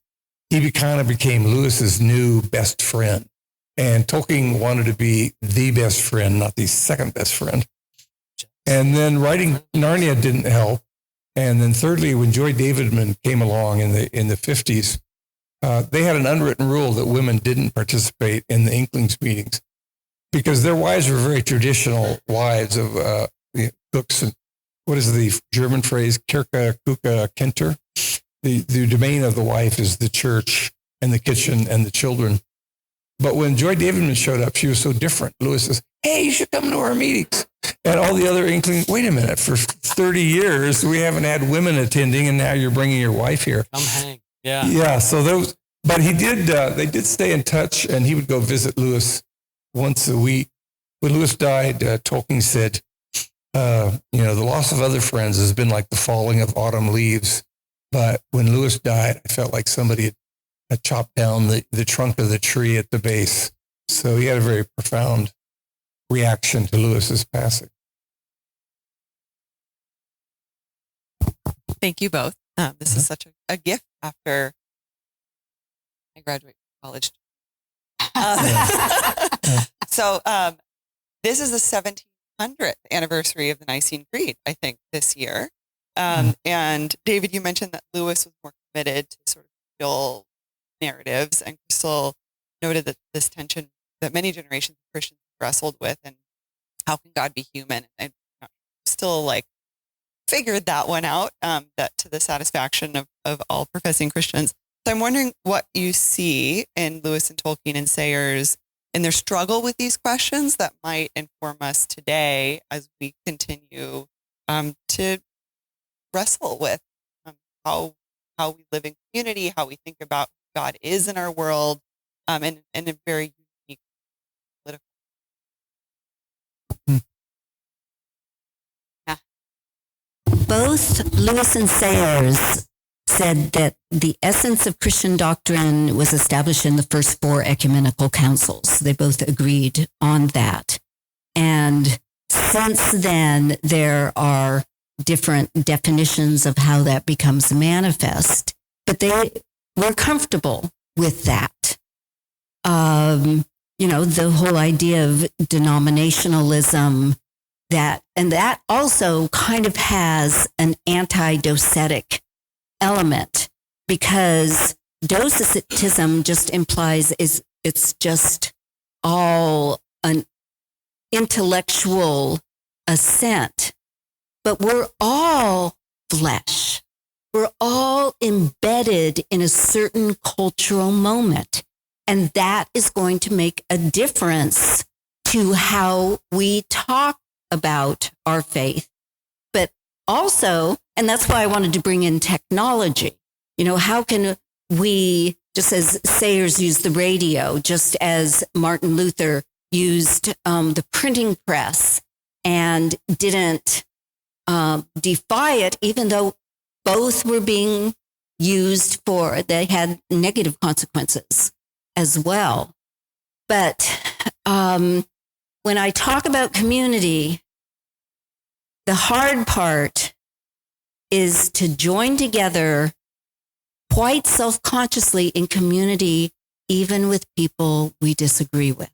he kind of became Lewis's new best friend. And Tolkien wanted to be the best friend, not the second best friend. And then writing Narnia didn't help. And then thirdly, when Joy Davidman came along in the 50s, they had an unwritten rule that women didn't participate in the Inklings meetings because their wives were very traditional wives of cooks. And what is the German phrase? Kirche, Kuka, Kinder. The domain of the wife is the church and the kitchen and the children. But when Joy Davidman showed up, she was so different. Lewis says, hey, you should come to our meetings. And all the other Inklings, wait a minute, for 30 years, we haven't had women attending, and now you're bringing your wife here. Come hang. Yeah. Yeah, but he did, they did stay in touch, and he would go visit Lewis once a week. When Lewis died, Tolkien said, the loss of other friends has been like the falling of autumn leaves. But when Lewis died, I felt like somebody had chopped down the trunk of the tree at the base. So he had a very profound reaction to Lewis's passing. Thank you both. This is such a gift after I graduate from college. So this is the 1700th anniversary of the Nicene Creed, I think, this year. And David, you mentioned that Lewis was more committed to sort of real narratives, and Crystal noted that this tension that many generations of Christians wrestled with, and how can God be human? And still figured that one out, that to the satisfaction of all professing Christians. So I'm wondering what you see in Lewis and Tolkien and Sayers in their struggle with these questions that might inform us today as we continue to wrestle with how we live in community, how we think about who God is in our world, and a very unique political. Both Lewis and Sayers said that the essence of Christian doctrine was established in the first 4 ecumenical councils. They both agreed on that. And since then, there are different definitions of how that becomes manifest, but they were comfortable with that. The whole idea of denominationalism, that also kind of has an anti-docetic element, because docetism just implies it's just all an intellectual assent. But we're all flesh. We're all embedded in a certain cultural moment. And that is going to make a difference to how we talk about our faith. But also, and that's why I wanted to bring in technology. How can we, just as Sayers used the radio, just as Martin Luther used the printing press and didn't defy it, even though both were being used they had negative consequences as well. But when I talk about community, the hard part is to join together quite self-consciously in community, even with people we disagree with.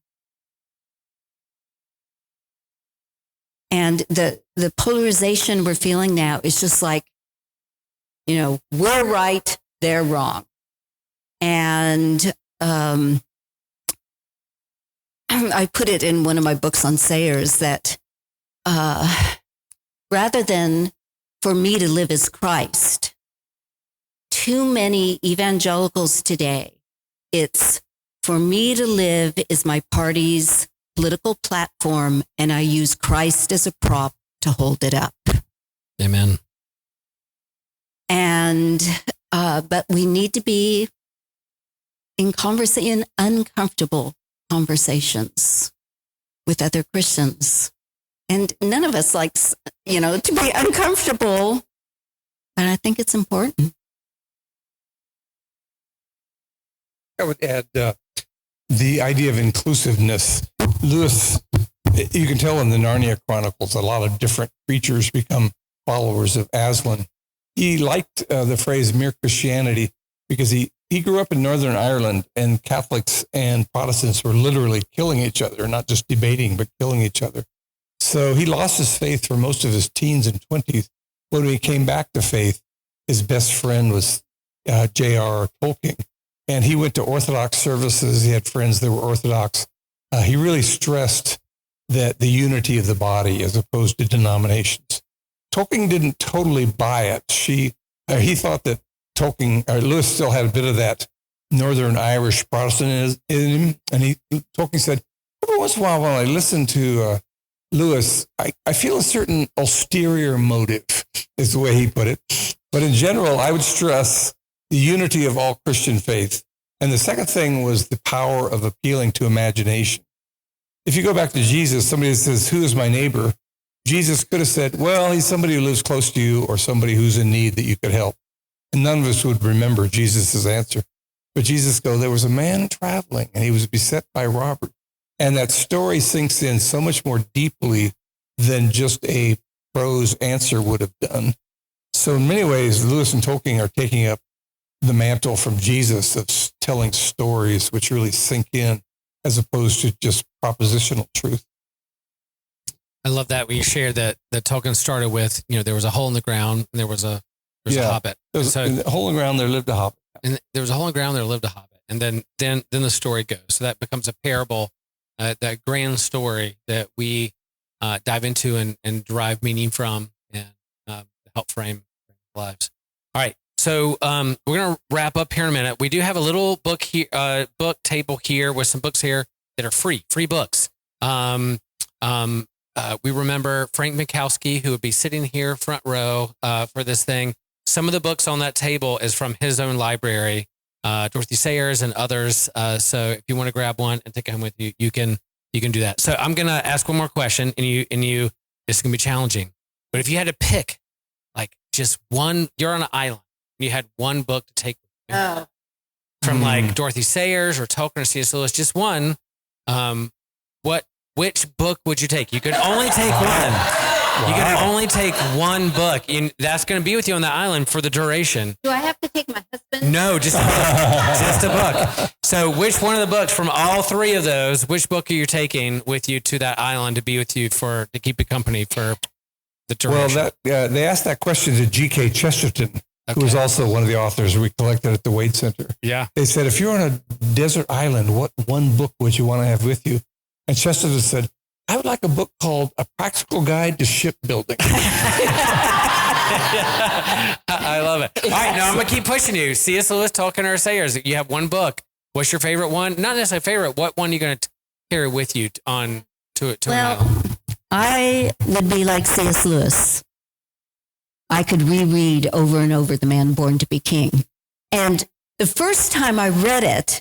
And the polarization we're feeling now is just like, we're right, they're wrong. And I put it in one of my books on Sayers that rather than for me to live as Christ, too many evangelicals today, it's for me to live is my party's political platform, and I use Christ as a prop to hold it up. Amen. And, but we need to be in uncomfortable conversations with other Christians. And none of us likes, to be uncomfortable, but I think it's important. I would add the idea of inclusiveness. Lewis, you can tell in the Narnia Chronicles, a lot of different creatures become followers of Aslan. He liked the phrase mere Christianity because he grew up in Northern Ireland, and Catholics and Protestants were literally killing each other, not just debating, but killing each other. So he lost his faith for most of his teens and 20s. When he came back to faith, his best friend was J.R.R. Tolkien, and he went to Orthodox services. He had friends that were Orthodox. He really stressed that the unity of the body as opposed to denominations. Tolkien didn't totally buy it. He thought that Lewis still had a bit of that Northern Irish Protestantism in him. And Tolkien said, every once in a while when I listen to Lewis, I feel a certain ulterior motive, is the way he put it. But in general, I would stress the unity of all Christian faith. And the second thing was the power of appealing to imagination. If you go back to Jesus, somebody says, who is my neighbor? Jesus could have said, well, he's somebody who lives close to you or somebody who's in need that you could help. And none of us would remember Jesus' answer. But Jesus goes, there was a man traveling and he was beset by robbers. And that story sinks in so much more deeply than just a prose answer would have done. So in many ways, Lewis and Tolkien are taking up the mantle from Jesus of telling stories which really sink in as opposed to just propositional truth. I love that when you shared that Tolkien started with, there was a hole in the ground and there was a hobbit. In the hole in the ground there lived a hobbit. And there was a hole in the ground, there lived a hobbit. And then the story goes. So that becomes a parable, that grand story that we dive into and derive meaning from and help frame lives. All right. So we're going to wrap up here in a minute. We do have a little book table here with some books here that are free books. We remember Frank Mikowski, who would be sitting here front row for this thing. Some of the books on that table is from his own library, Dorothy Sayers and others. So if you want to grab one and take it home with you, you can do that. So I'm going to ask one more question, and you, this is going to be challenging. But if you had to pick, like just one, you're on an island, You had one book to take with you. Oh. From like Dorothy Sayers or Tolkien or C.S. Lewis, just one. Which book would you take? You could only take one. Wow. You can only take one book. That's going to be with you on the island for the duration. Do I have to take my husband? No, just a book. Just a book. So which one of the books from all three of those, which book are you taking with you to that island to be with you to keep you company for the duration? Well, they asked that question to G.K. Chesterton, who was also one of the authors we collected at the Wade Center. Yeah. They said, if you're on a desert island, what one book would you want to have with you? And Chesterton said, I would like a book called A Practical Guide to Shipbuilding. I love it. All right, now I'm going to keep pushing you. C.S. Lewis, Tolkien, or Sayers. You have one book. What's your favorite one? Not necessarily favorite. What one are you going to carry with you on to an island? I would be like C.S. Lewis. I could reread over and over The Man Born to be King. And the first time I read it,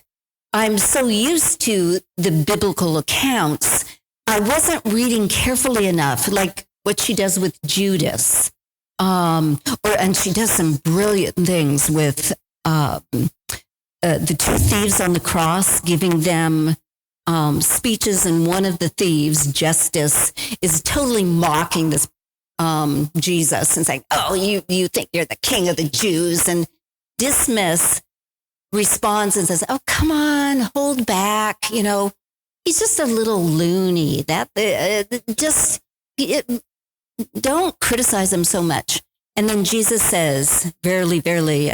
I'm so used to the biblical accounts, I wasn't reading carefully enough, like what she does with Judas. And she does some brilliant things with the two thieves on the cross, giving them speeches, and one of the thieves, Justice, is totally mocking this Jesus and saying, oh, you think you're the king of the Jews, and Dismiss responds and says, oh, come on, hold back. He's just a little loony. Don't criticize him so much. And then Jesus says, verily, verily,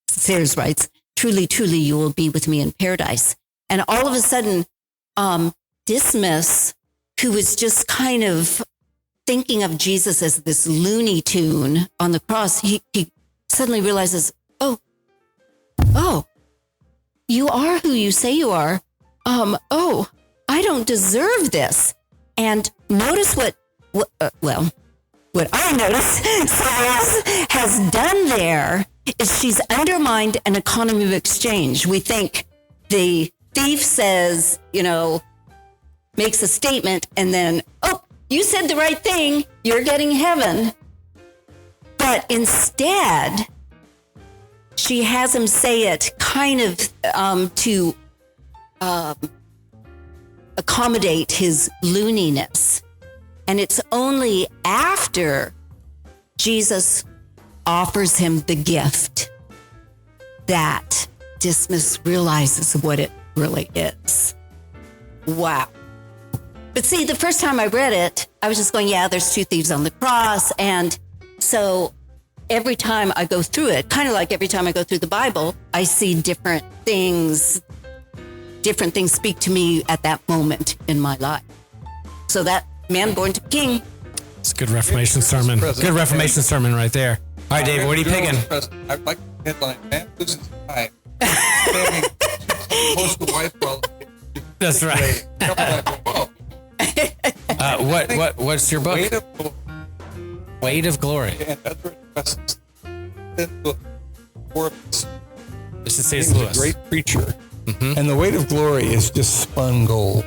Sayers writes, truly, truly, you will be with me in paradise. And all of a sudden, Dismiss, who was just kind of thinking of Jesus as this Looney Tune on the cross, he suddenly realizes, oh, you are who you say you are. I don't deserve this. And notice what I notice Sayers has done there is she's undermined an economy of exchange. We think the thief says, makes a statement, and then, oh, you said the right thing, you're getting heaven. But instead, she has him say it kind of to accommodate his looniness. And it's only after Jesus offers him the gift that Dismiss realizes what it really is. Wow. But see, the first time I read it, I was just going, yeah, there's two thieves on the cross. And so every time I go through it, kind of like every time I go through the Bible, I see different things speak to me at that moment in my life. So that Man Born to King. It's a good Reformation sermon. Good Reformation sermon right there. All right, David, what are you picking? I'd like the headline, Man Loses Time. Standing close to wife while that's right. What's your book? Weight of Glory. And other lessons. Book. This is C.S. Lewis. A great preacher. Mm-hmm. And the Weight of Glory is just spun gold.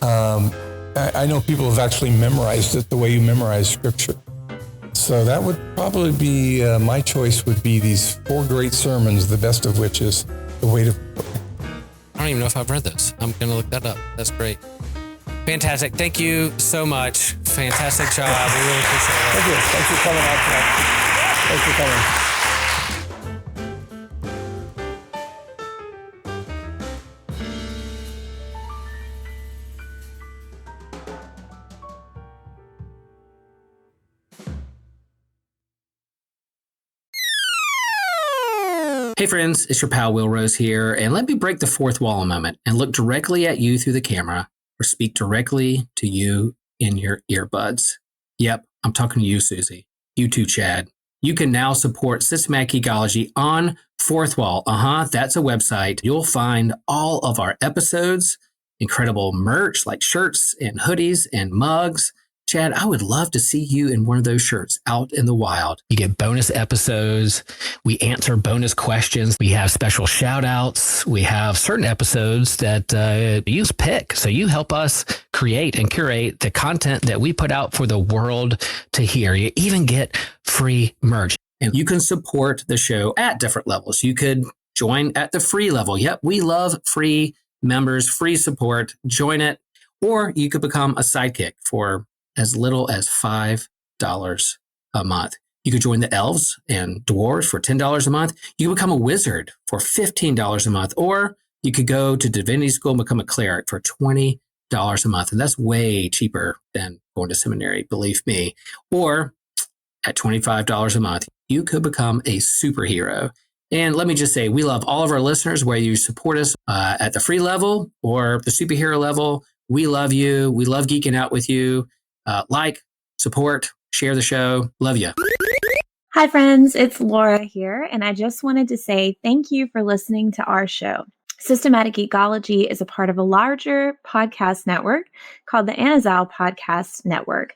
I know people have actually memorized it the way you memorize scripture. So that would probably be, my choice would be these 4 great sermons, the best of which is The Weight of Glory. I don't even know if I've read those. I'm going to look that up. That's great. Fantastic. Thank you so much. Fantastic job. We really appreciate it. Thank you. Thanks for coming out tonight. Thanks for coming. Hey friends, it's your pal Will Rose here, and let me break the fourth wall a moment and look directly at you through the camera or speak directly to you in your earbuds. Yep, I'm talking to you, Susie. You too, Chad. You can now support Systematic Geekology on Fourth Wall. That's a website. You'll find all of our episodes, incredible merch like shirts and hoodies and mugs. Chad, I would love to see you in one of those shirts out in the wild. You get bonus episodes. We answer bonus questions. We have special shout outs. We have certain episodes that you pick. So you help us create and curate the content that we put out for the world to hear. You even get free merch. And you can support the show at different levels. You could join at the free level. Yep, we love free members, free support. Join it. Or you could become a sidekick for as little as $5 a month. You could join the elves and dwarves for $10 a month. You could become a wizard for $15 a month. Or you could go to divinity school and become a cleric for $20 a month. And that's way cheaper than going to seminary, believe me. Or at $25 a month, you could become a superhero. And let me just say, we love all of our listeners, whether you support us at the free level or the superhero level. We love you. We love geeking out with you. Like, support, share the show. Love you. Hi, friends. It's Laura here, and I just wanted to say thank you for listening to our show. Systematic Geekology is a part of a larger podcast network called the Anazal Podcast Network.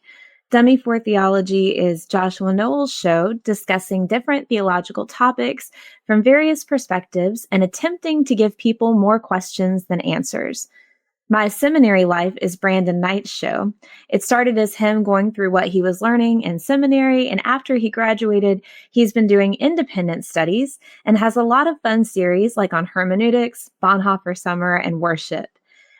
Dummy for Theology is Joshua Noel's show discussing different theological topics from various perspectives and attempting to give people more questions than answers. My Seminary Life is Brandon Knight's show. It started as him going through what he was learning in seminary, and after he graduated, he's been doing independent studies and has a lot of fun series like on hermeneutics, Bonhoeffer Summer, and worship.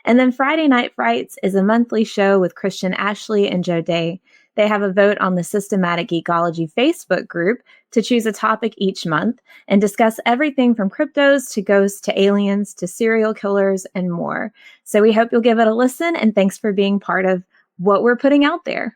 And then Friday Night Frights is a monthly show with Christian Ashley and Joe Day. They have a vote on the Systematic Geekology Facebook group to choose a topic each month and discuss everything from cryptos to ghosts to aliens to serial killers and more. So we hope you'll give it a listen, and thanks for being part of what we're putting out there.